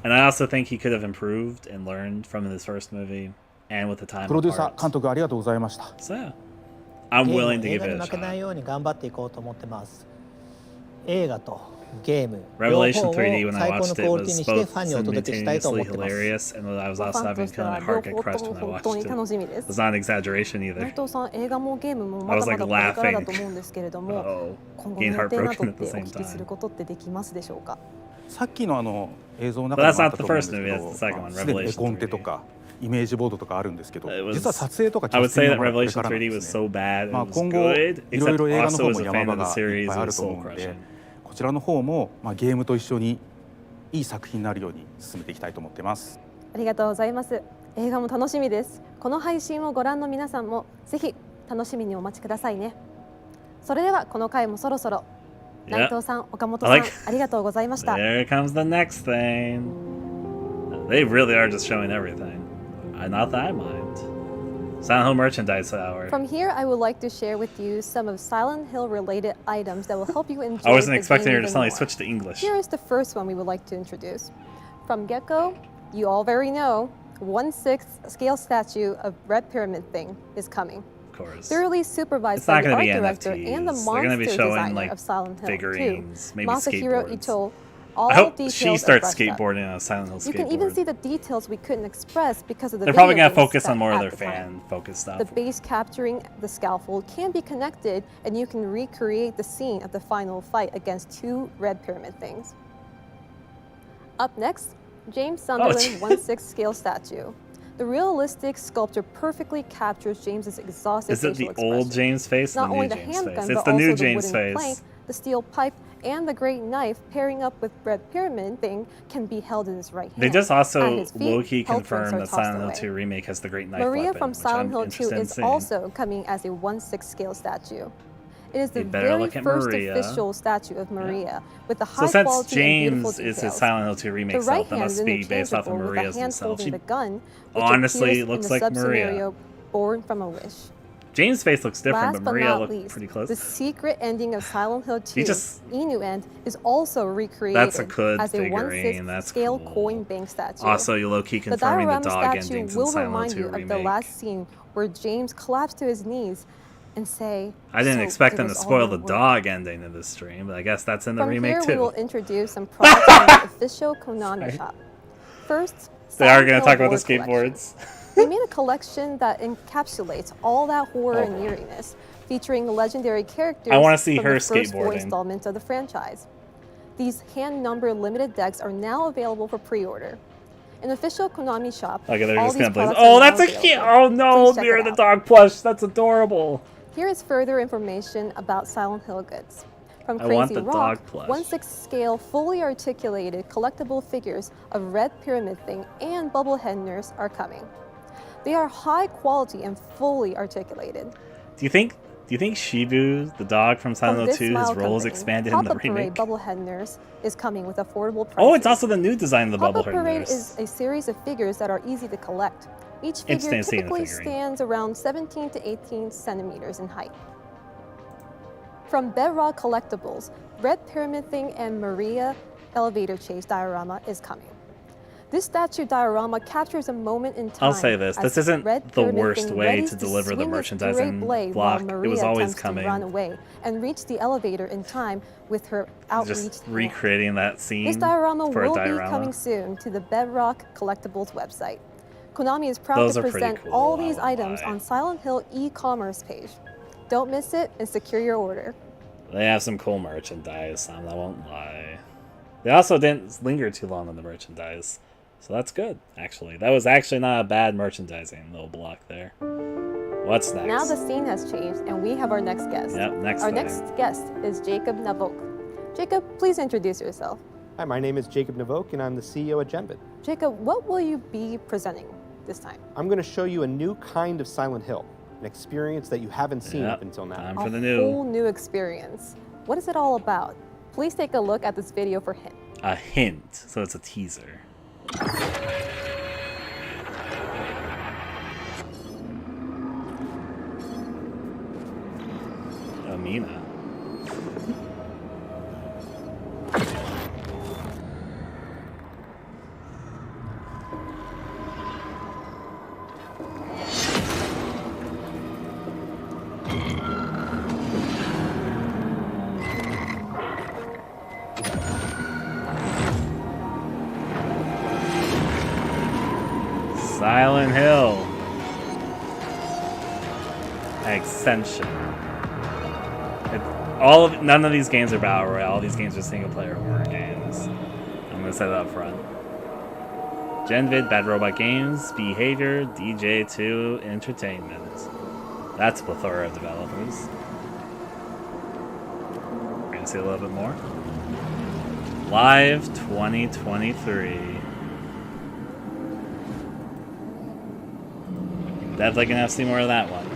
And I also think he could have improved and learned from his first movie and with the time
プロデューサー
apart.
監督ありがとうございました。
So, yeah. I'm
ゲーム
willing to
映
give
画に
it a
負けない
shot.
ように頑張っていこうと思ってます。映画とゲーム
Revelation
両方を
3D, when I
最高の
watched
ク
it,
オリティ
was
にして
both
ファンにお届けしたいと思
simultaneously
ってます。
hilarious, and I was
ファ
also
ンと
having
して
kind
は
of
両
heart get
方と
crushed
も
when I
本当
watched
に
it.
楽しみです
It's。not an exaggeration
内
either.
藤さん、映画もゲームもまだまだこれからだと思うんですけれども、
Uh-oh.
今後の
Getting
予定など
heartbroken
って
at
お
the same
聞きする
time.
ことってできますでしょうか。
さっきの映像の
But
中
that's
にもあっ
not
た
the
と思うんで
first
すけ
movie,
ど、
that's the second one,
すでに絵
Revelation
コンテ
3D.
とかイメージボードとかあるんですけど、
It was-
実は撮影とかキ
I
ャ
would
スティ
say
ン
that
グもこれ
Revelation
からなんで
3D was
すね。
so bad, it
まあ
was
今後
good,
いろいろ
except
映画の
also
方
as
も
a
山
fan
場
of the
がいっ
series,
ぱい
it
あ
was
ると
soul
思うんで、
crushing.
こちらの方もゲームと一緒にいい作品になるように進めていきたいと思ってます。
ありがとうございます。映画も楽しみです。この配信をご覧の皆さんもぜひ楽しみにお待ちくださいね。それではこの回もそろそろ。
Yeah.
内藤さん、岡本さん、
I like-
ありがとうございました。
There comes the next thing. They really are just showing everything. Not that I mind. Silent Hill Merchandise Hour.
From here, I would like to share with you some of Silent Hill related items that will help you enjoy
I wasn't
the
expecting
game
her to
even
suddenly
more.
switch to English.
Here is the first one we would like to introduce. From get-go, you all very know, 1/6 scale statue of Red Pyramid Thing is coming.
Of course.
Thoroughly supervised
It's
by
not
the
gonna
art
be
director
NFTs.
and the
They're gonna be
monster
showing,
designer
like,
of Silent Hill
figurines,
2,
maybe
Masahiro
skateboards.
Ito. All
I hope
details
she
are
starts
brushed up.
skateboarding on a Silent Hill skateboard.
You can even see the details we couldn't express because of the
They're probably
video
gonna
games
focus on
that
more of
at
their
the time.
fan-focused stuff.
The base capturing the scaffold can be connected, and you can recreate the scene of the final fight against 2 red pyramid things. Up next, James Sunderland 1/6 scale statue. The realistic sculpture perfectly captures James's exhausted
Is it
facial
the old
expression.
James face or
Not
the
only
new
the
James
handgun,
face? It's
but
the
also
new
the
James
wooden
face.
plank, the steel pipe, and the great knife pairing up with Red Pyramid Thing can be held in his right hand.
They just
At
also
his feet,
low-key
health drinks
confirmed
are
that
tossed
Silent Hill
away.
2 Remake has the great knife
Maria
weapon,
from
which
Silent
I'm
Hill 2
interested in
is
seeing.
also coming as a 1/6 scale statue. It is the
You better
very
look at
first
Maria.
official statue of Maria, with the
So
high
since
quality and beautiful
James is
details.
his Silent Hill 2 Remake
The
self,
right
that
hand
must
is
be based off of
interchangeable with
Maria's
the hand
himself.
holding
She
the gun, which
honestly
appears
looks
in the
like
sub-scenario
Maria.
Born from a Wish.
James' face looks different,
Last
but
but
Maria
not
looked
least,
pretty close.
the secret ending of Silent Hill 2,
just-
Inu End, is also recreated
That's a good
as a
figurine,
1/6
that's
scale
cool.
coin bank statue.
Also, you low-key
The
confirming the
diorama
dog
statue
endings in
will
Silent
remind
Hill
you
2
of the
Remake.
last scene where James collapsed to his knees and say,
I didn't
"So
expect
it
them to
was all
spoil the
worth it."
dog ending of this stream, but I guess that's in the
From
remake
here,
too.
we will introduce some products from the official Konami
Sorry.
shop. First,
They are
Silent
going to
Hill
talk about the
Horror Collection.
skateboards.
They made a collection that encapsulates all that horror and eeriness, featuring legendary characters
I wanna see
from
her
the first 4
skateboarding.
installments of the franchise. These hand-numbered limited decks are now available for pre-order. In the official Konami shop,
Okay, they're
all
just
these
gonna play.
products
Oh,
are now
that's a cute.
available.
Oh no,
Please check
Mirror
it
the
out.
dog plush. That's adorable.
Here is further information about Silent Hill goods. From
I want
Crazy
the
Rock,
dog plush.
1/6 scale fully articulated collectible figures of Red Pyramid Thing and Bubblehead Nurse are coming. They are high quality and fully articulated.
Do you think Shibu, the dog from Silent
From
Hill
this
2, his
smile
role is
company,
expanded in the
Pop-Up Parade
remake?
Bubblehead Nurse is coming with affordable prices.
Oh, it's also the new design of the
Pop-Up
Bubblehead
Parade
Nurse.
is a series of figures that are easy to collect. Each figure
Interesting to see in the
typically
figurine.
stands around 17 to 18 centimeters in height. From Bedrock Collectibles, Red Pyramid Thing and Maria Elevator Chase diorama is coming. This statue diorama captures a moment in time.
I'll say this,
as
this isn't
Red
the
Pyramid
worst
Thing
way
readies
to deliver the
swing its great
merchandising
blade
block.
while
It
Maria
was always
attempts
coming.
to run away and reach the elevator in time with her outreached
Just
hand.
recreating that scene
This diorama
for a
will be
diorama.
coming soon to the Bedrock Collectibles website. Konami is proud
Those
to
are pretty
present
cool,
all
I
these
won't
items
lie.
on Silent Hill e-commerce page. Don't miss it and secure your order.
They have some cool merchandise, I won't lie. They also didn't linger too long on the merchandise, so that's good, actually. That was actually not a bad merchandising little block there. What's next?
Now the scene has changed, and we have our next guest.
Yep,
Our next guest is Jacob Navok. Jacob, please introduce yourself.
Hi, my name is Jacob Navok, and I'm the CEO at Genvid.
Jacob, what will you be presenting this time?
I'm going to show you a new kind of Silent Hill, an experience that you haven't seen up until now.
Time for the
A whole new experience. What is it all about? Please take a look at this video for hint.
A hint, so it's a teaser. Amina. Silent Hill. Ascension. None of these games are battle royale. All these games are single player horror games. I'm gonna say that up front. Genvid, Bad Robot Games, Behavior, DJ2 Entertainment. That's a plethora of developers. We're gonna see a little bit more. Live 2023. Definitely gonna have to see more of that one.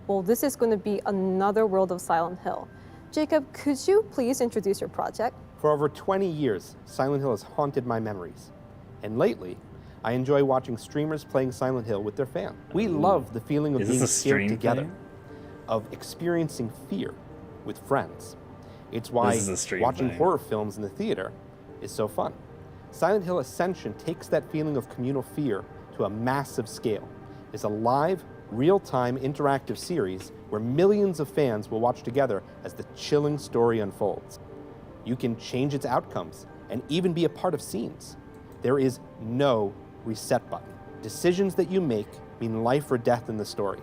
Well, this is going to be another world of Silent Hill. Jacob, could you please introduce your project?
For over 20 years, Silent Hill has haunted my memories. And lately, I enjoy watching streamers playing Silent Hill with their fans. We love the feeling of being scared together, of experiencing fear with friends. It's why watching horror films in the theater is so fun. Silent Hill Ascension takes that feeling of communal fear to a massive scale. It's a live, real-time interactive series where millions of fans will watch together as the chilling story unfolds. You can change its outcomes and even be a part of scenes. There is no reset button. Decisions that you make mean life or death in the story.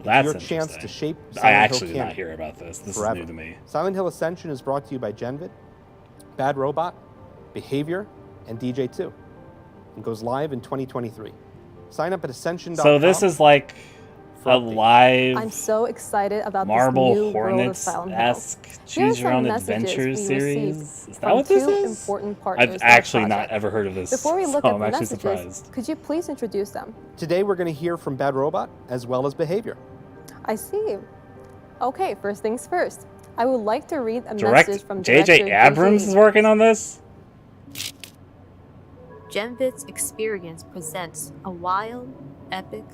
That's
your chance to shape Silent
I actually
Hill
did not
canon
hear about this. This
forever.
is new to me.
Silent Hill Ascension is brought to you by Genvid, Bad Robot, Behavior, and DJ2. It goes live in 2023. Sign up at Ascension.com.
So this is like a live
I'm so excited about
Marble
this new world of Silent Hill.
Hornets-esque choose your own adventure series. Is that what this is?
Important partners
I've
of our
actually not
project.
ever heard of this.
Before we look
so
at
I'm
the
actually
messages,
surprised.
could you please introduce them?
Today we're going to hear from Bad Robot as well as Behavior.
I see. Okay, first things first. I would like to read a message from
J.J.
director
Abrams is working on this?
Genvid's Experience presents a wild, epic,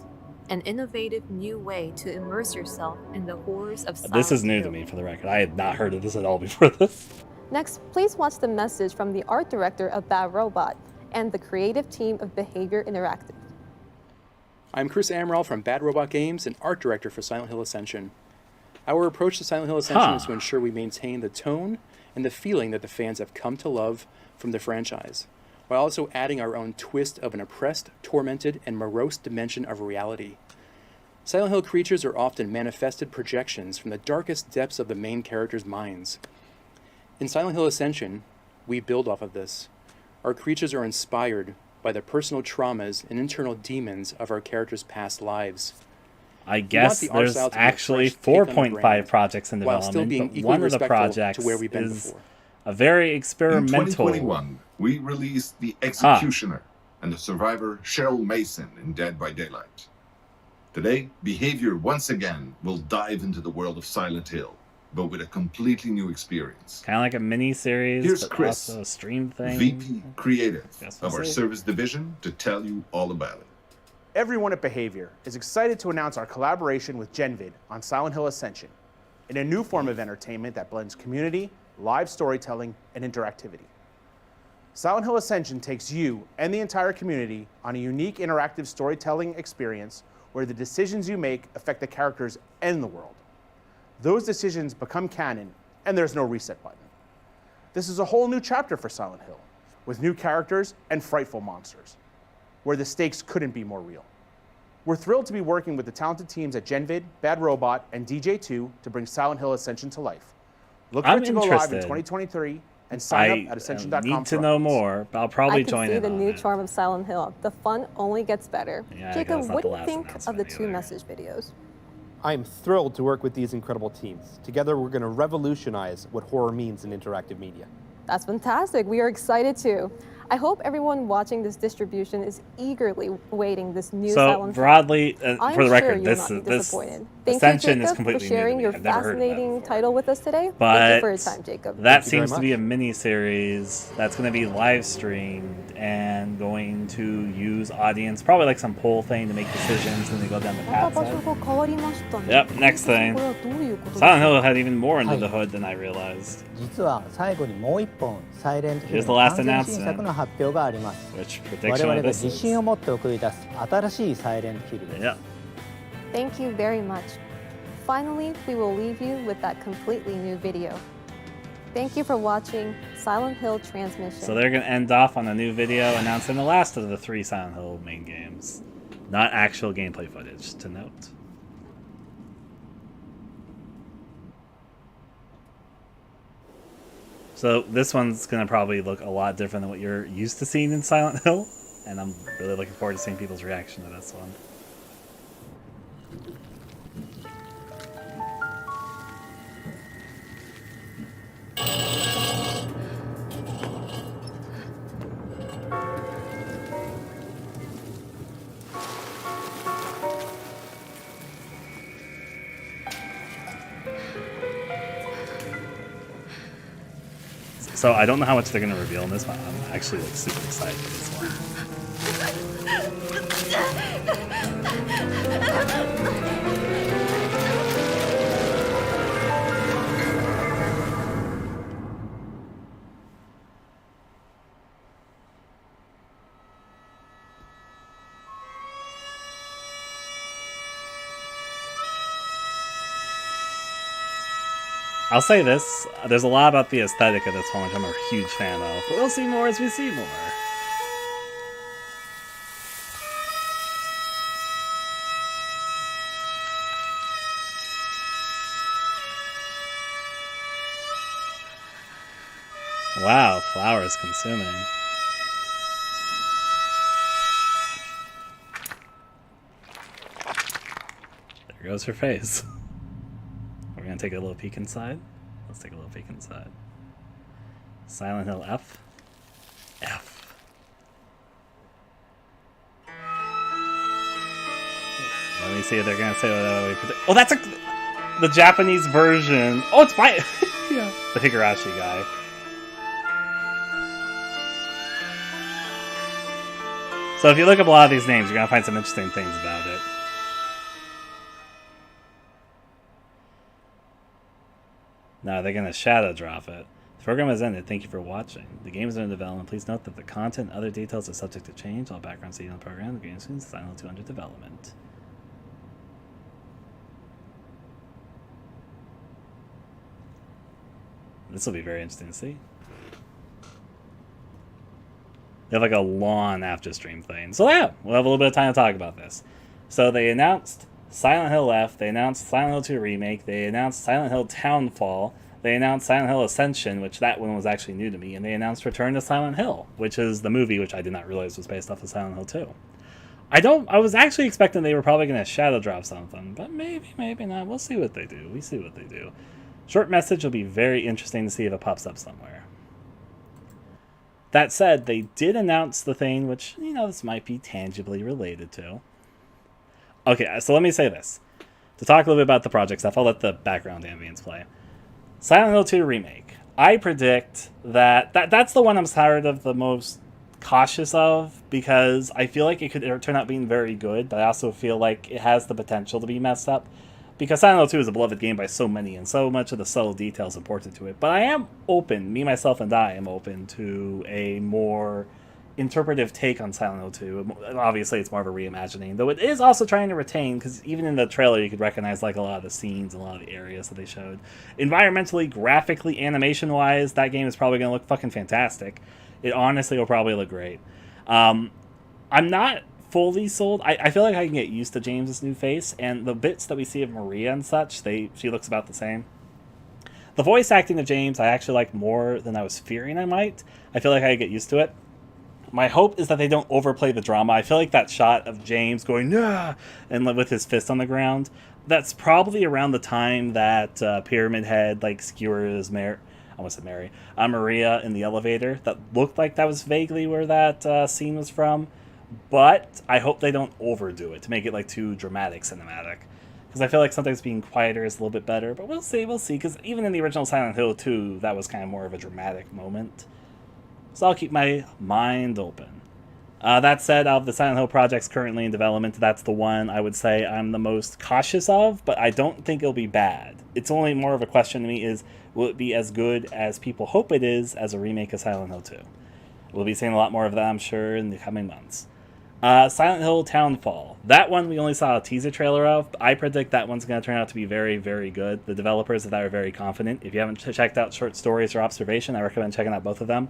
and innovative new way to immerse yourself in the horrors of Silent
This is new
Hill.
to me, for the record. I had not heard of this at all before this.
Next, please watch the message from the art director of Bad Robot and the creative team of Behavior Interactive.
I'm Chris Amaral from Bad Robot Games and art director for Silent Hill Ascension. Our approach to Silent Hill Ascension is to ensure we maintain the tone and the feeling that the fans have come to love from the franchise, while also adding our own twist of an oppressed, tormented, and morose dimension of reality. Silent Hill creatures are often manifested projections from the darkest depths of the main characters' minds. In Silent Hill Ascension, we build off of this. Our creatures are inspired by the personal traumas and internal demons of our characters' past lives.
I guess there's actually 4.5 projects in development, but one of the projects is a very experimental...
In 2021, we released The Executioner and the survivor Cheryl Mason in Dead by Daylight. Today, Behavior once again will dive into the world of Silent Hill, but with a completely new experience.
Kind of like a mini-series,
Here's
but
Chris,
also a stream thing.
VP Creative
Guess we'll
of our
see.
service division to tell you all about it.
Everyone at Behavior is excited to announce our collaboration with Genvid on Silent Hill Ascension, in a new form of entertainment that blends community, live storytelling, and interactivity. Silent Hill Ascension takes you and the entire community on a unique interactive storytelling experience where the decisions you make affect the characters and the world. Those decisions become canon, and there's no reset button. This is a whole new chapter for Silent Hill, with new characters and frightful monsters, where the stakes couldn't be more real. We're thrilled to be working with the talented teams at GenVid, Bad Robot, and DJ2 to bring Silent Hill Ascension to life. Look for it to go live in 2023 and sign up at Ascension.com.
I need to know more, but I'll probably join in.
I can see the new charm of Silent Hill. The fun only gets better.
Yeah,
Jacob, what do you think of the two message videos?
I'm thrilled to work with these incredible teams. Together, we're going to revolutionize what horror means in interactive media.
That's fantastic. We are excited too. I hope everyone watching this distribution is eagerly waiting this new Silent Hill.
Broadly, for the record,
this
Ascension is
Thank you, Jacob,
completely
for sharing
new
your
to me. I've never heard of that
fascinating title with us today.
But
thank you for your time, Jacob.
That seems to be a mini-series that's going to be live streamed and going to use audience, probably like some poll thing to make decisions when they go down the path. Yep, next thing. Silent Hill had even more under the hood than I realized.
実は最後にもう一本サイレントヒル
Here's the
の
last
完全新
announcement.
作の発表があります。
Which
我
prediction
々
of
が
this
自
is?
信を持って送り出す新しいサイレントヒルです。
Yep.
Thank you very much. Finally, we will leave you with that completely new video. Thank you for watching Silent Hill Transmission.
So they're going to end off on a new video announcing the last of the 3 Silent Hill main games. Not actual gameplay footage, to note. So this one's going to probably look a lot different than what you're used to seeing in Silent Hill. And I'm really looking forward to seeing people's reaction to this one. So I don't know how much they're going to reveal in this, but I'm actually like super excited for this one. I'll say this, there's a lot about the aesthetic of this one, which I'm a huge fan of, but we'll see more as we see more. Wow, flowers consuming. There goes her face. We're gonna take a little peek inside. Let's take a little peek inside. Silent Hill F. F. Let me see if they're gonna say what we predict. Oh, that's the Japanese version. Oh, it's my yeah. The Higurashi guy. So if you look up a lot of these names, you're gonna find some interesting things about it. Now they're gonna shadow drop it. The program has ended. Thank you for watching. The game is under development. Please note that the content and other details are subject to change. All background seen on the program. The game is Silent Hill 2 under development. This will be very interesting to see. They have like a lawn after stream thing. So yeah, we'll have a little bit of time to talk about this. So they announced Silent Hill F, they announced Silent Hill 2 Remake, they announced Silent Hill Townfall, they announced Silent Hill Ascension, which that one was actually new to me, and they announced Return to Silent Hill, which is the movie, which I did not realize was based off of Silent Hill 2. I was actually expecting they were probably going to shadow drop something, but maybe not. We'll see what they do. We see what they do. Short message will be very interesting to see if it pops up somewhere. That said, they did announce the thing, which, you know, this might be tangibly related to. Okay, so let me say this. To talk a little bit about the project stuff, I'll let the background ambience play. Silent Hill 2 Remake. I predict that's the one I'm tired of the most cautious of, because I feel like it could turn out being very good, but I also feel like it has the potential to be messed up. Because Silent Hill 2 is a beloved game by so many, and so much of the subtle details important to it. But I am open, me, myself, and I am open to a more interpretive take on Silent Hill 2. Obviously, it's more of a reimagining, though it is also trying to retain, because even in the trailer, you could recognize like a lot of the scenes, a lot of the areas that they showed. Environmentally, graphically, animation-wise, that game is probably going to look fucking fantastic. It honestly will probably look great. I'm not fully sold. I feel like I can get used to James's new face, and the bits that we see of Maria and such, she looks about the same. The voice acting of James I actually like more than I was fearing I might. I feel like I get used to it. My hope is that they don't overplay the drama. I feel like that shot of James going, nah, and with his fist on the ground, that's probably around the time that Pyramid Head skewers Maria in the elevator. That looked like that was vaguely where that scene was from. But I hope they don't overdo it to make it too dramatic cinematic. Because I feel like sometimes being quieter is a little bit better. But we'll see. Because even in the original Silent Hill 2, that was kind of more of a dramatic moment. So I'll keep my mind open. That said, out of the Silent Hill projects currently in development, that's the one I would say I'm the most cautious of, but I don't think it'll be bad. It's only more of a question to me is, will it be as good as people hope it is as a remake of Silent Hill 2? We'll be seeing a lot more of that, I'm sure, in the coming months. Silent Hill Townfall. That one we only saw a teaser trailer of, but I predict that one's going to turn out to be very, very good. The developers of that are very confident. If you haven't checked out Short Stories or Observation, I recommend checking out both of them.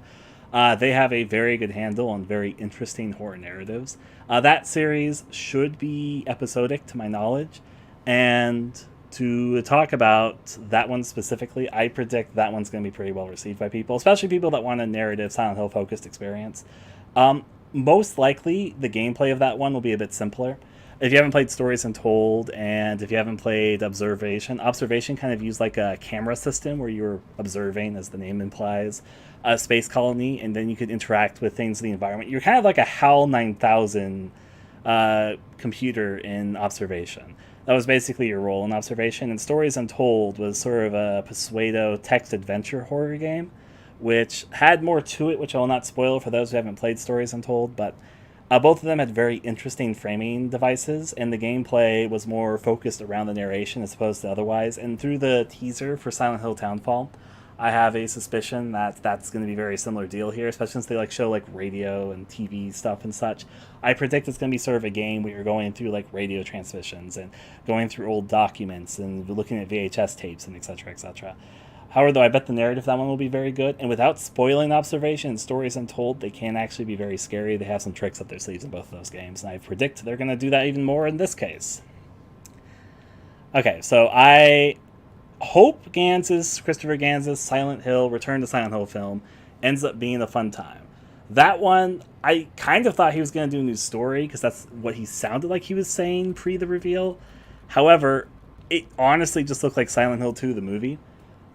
They have a very good handle on very interesting horror narratives. That series should be episodic to my knowledge. And to talk about that one specifically, I predict that one's going to be pretty well received by people, especially people that want a narrative Silent Hill focused experience. Most likely, the gameplay of that one will be a bit simpler. If you haven't played Stories Untold, and if you haven't played Observation kind of used a camera system where you're observing, as the name implies, a space colony, and then you could interact with things in the environment. You're kind of like a HAL 9000 computer in Observation. That was basically your role in Observation, and Stories Untold was sort of a pseudo text adventure horror game, which had more to it, which I will not spoil for those who haven't played Stories Untold, but both of them had very interesting framing devices, and the gameplay was more focused around the narration as opposed to otherwise. And through the teaser for Silent Hill Townfall, I have a suspicion that that's going to be a very similar deal here, especially since they show radio and TV stuff and such. I predict it's going to be sort of a game where you're going through radio transmissions and going through old documents and looking at VHS tapes and etc., etc. However, though, I bet the narrative that one will be very good, and without spoiling Observation and Stories Untold, they can actually be very scary. They have some tricks up their sleeves in both of those games, and I predict they're going to do that even more in this case. Okay, so I hope Christopher Gans's Silent Hill, Return to Silent Hill film ends up being a fun time. That one, I kind of thought he was going to do a new story, because that's what he sounded like he was saying pre the reveal. However, it honestly just looked like Silent Hill 2, the movie,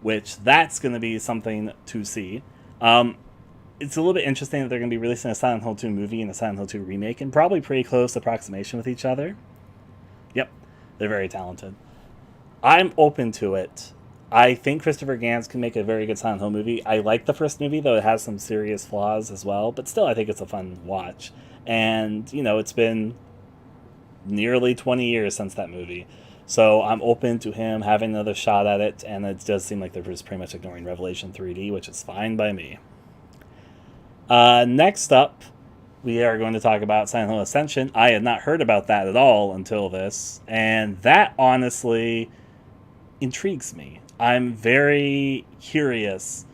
which that's going to be something to see. It's a little bit interesting that they're going to be releasing a Silent Hill 2 movie and a Silent Hill 2 remake, and probably pretty close approximation with each other. Yep, they're very talented. I'm open to it. I think Christopher Gans can make a very good Silent Hill movie. I like the first movie, though it has some serious flaws as well, but still I think it's a fun watch. And, it's been nearly 20 years since that movie. So I'm open to him having another shot at it, and it does seem like they're just pretty much ignoring Revelation 3D, which is fine by me. Next up, we are going to talk about Silent Hill Ascension. I had not heard about that at all until this, and that honestly intrigues me. I'm very curious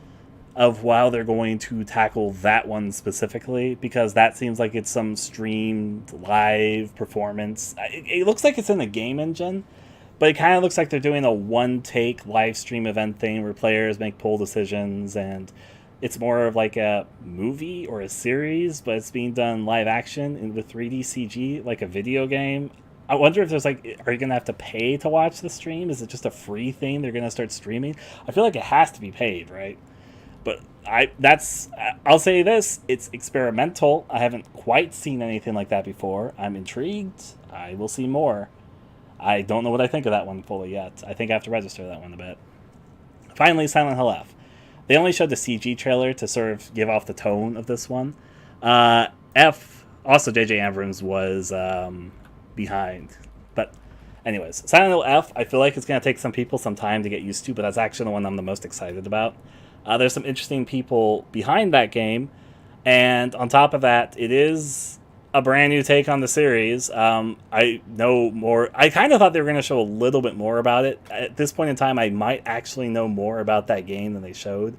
of how they're going to tackle that one specifically, because that seems like it's some streamed live performance. It looks like it's in a game engine, but it kind of looks like they're doing a one-take live stream event thing where players make poll decisions, and it's more of like a movie or a series, but it's being done live action and with 3D CG, like a video game. I wonder if there's are you going to have to pay to watch the stream? Is it just a free thing they're going to start streaming? I feel like it has to be paid, right? But I'll say this, it's experimental. I haven't quite seen anything like that before. I'm intrigued. I will see more. I don't know what I think of that one fully yet. I think I have to register that one a bit. Finally, Silent Hill F. They only showed the CG trailer to sort of give off the tone of this one. F, also J.J. Abrams was behind. But anyways, Silent Hill F, I feel like it's going to take some people some time to get used to, but that's actually the one I'm the most excited about. There's some interesting people behind that game, and on top of that, it is a brand new take on the series. I know more. I kind of thought they were going to show a little bit more about it. At this point in time, I might actually know more about that game than they showed.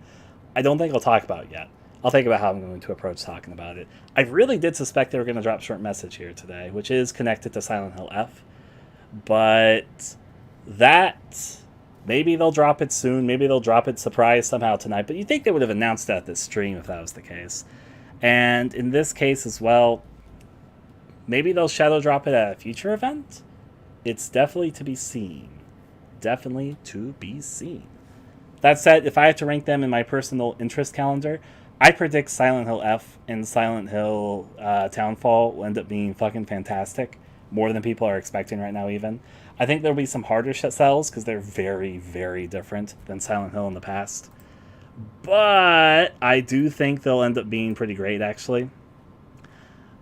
I don't think I'll talk about it yet. I'll think about how I'm going to approach talking about it. I really did suspect they were going to drop short message here today, which is connected to Silent Hill F. But that, maybe they'll drop it soon. Maybe they'll drop it surprise somehow tonight. But you'd think they would have announced that at this stream if that was the case. And in this case as well, maybe they'll shadow drop it at a future event. It's definitely to be seen. Definitely to be seen. That said, if I had to rank them in my personal interest calendar, I predict Silent Hill F and Silent Hill Townfall will end up being fucking fantastic. More than people are expecting right now even. I think there'll be some harder sells because they're very, very different than Silent Hill in the past. But I do think they'll end up being pretty great, actually.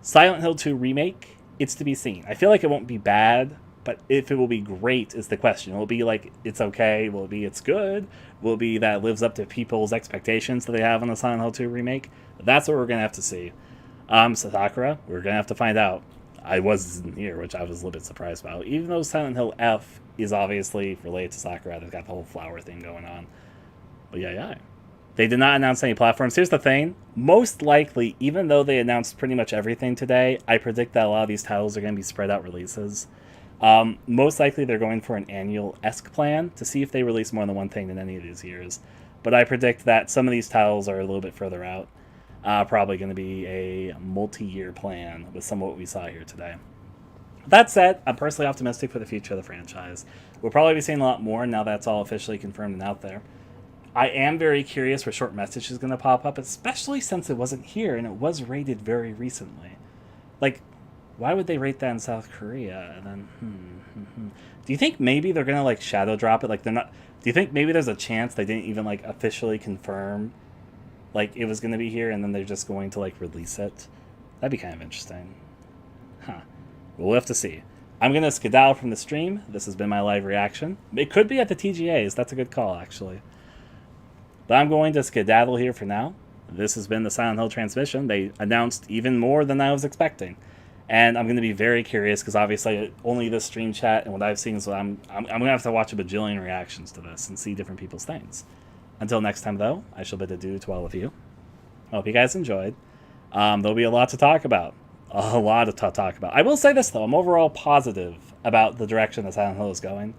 Silent Hill 2 Remake, it's to be seen. I feel like it won't be bad, but if it will be great is the question. Will it be like it's okay? Will it be it's good? Will it be that it lives up to people's expectations that they have on the Silent Hill 2 Remake? That's what we're going to have to see. Sakura, we're going to have to find out. I wasn't here, which I was a little bit surprised about. Even though Silent Hill F is obviously related to Sakura, they've got the whole flower thing going on. But yeah. They did not announce any platforms. Here's the thing. Most likely, even though they announced pretty much everything today, I predict that a lot of these titles are going to be spread out releases. Most likely they're going for an annual-esque plan to see if they release more than one thing in any of these years. But I predict that some of these titles are a little bit further out. Probably going to be a multi-year plan with some of what we saw here today. That said, I'm personally optimistic for the future of the franchise. We'll probably be seeing a lot more now that's all officially confirmed and out there. I am very curious where short message is going to pop up, especially since it wasn't here and it was rated very recently. Like, why would they rate that in South Korea? And then, Do you think maybe they're going to, like, shadow drop it? Like, they're not... Do you think maybe there's a chance they didn't even, like, officially confirm, like, it was going to be here and then they're just going to, like, release it? That'd be kind of interesting. Well, we'll have to see. I'm going to skedaddle from the stream. This has been my live reaction. It could be at the TGAs. That's a good call, actually. But I'm going to skedaddle here for now. This has been the Silent Hill transmission. They announced even more than I was expecting. And I'm going to be very curious because obviously only this stream chat and what I've seen, so I'm going to have to watch a bajillion reactions to this and see different people's things. Until next time, though, I shall bid adieu to all of you. I hope you guys enjoyed. There'll be a lot to talk about. A lot to talk about. I will say this, though. I'm overall positive about the direction that Silent Hill is going.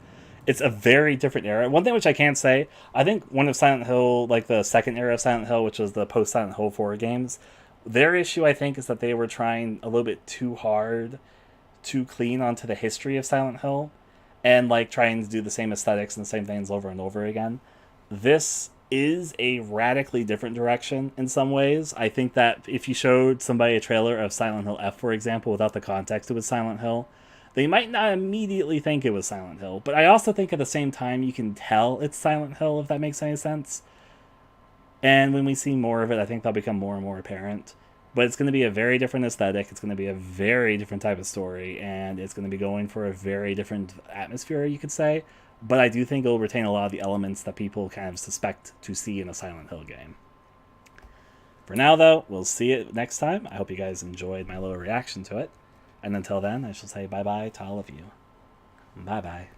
It's a very different era. One thing which I can't say, I think one of Silent Hill, like the second era of Silent Hill, which was the post-Silent Hill 4 games, their issue, I think, is that they were trying a little bit too hard to clean onto the history of Silent Hill and, like, trying to do the same aesthetics and the same things over and over again. This is a radically different direction in some ways. I think that if you showed somebody a trailer of Silent Hill F, for example, without the context it was Silent Hill, they might not immediately think it was Silent Hill. But I also think at the same time you can tell it's Silent Hill, if that makes any sense. And when we see more of it, I think that'll become more and more apparent. But it's going to be a very different aesthetic. It's going to be a very different type of story. And it's going to be going for a very different atmosphere, you could say. But I do think it'll retain a lot of the elements that people kind of suspect to see in a Silent Hill game. For now, though, we'll see it next time. I hope you guys enjoyed my little reaction to it. And until then, I shall say bye-bye to all of you. Bye-bye.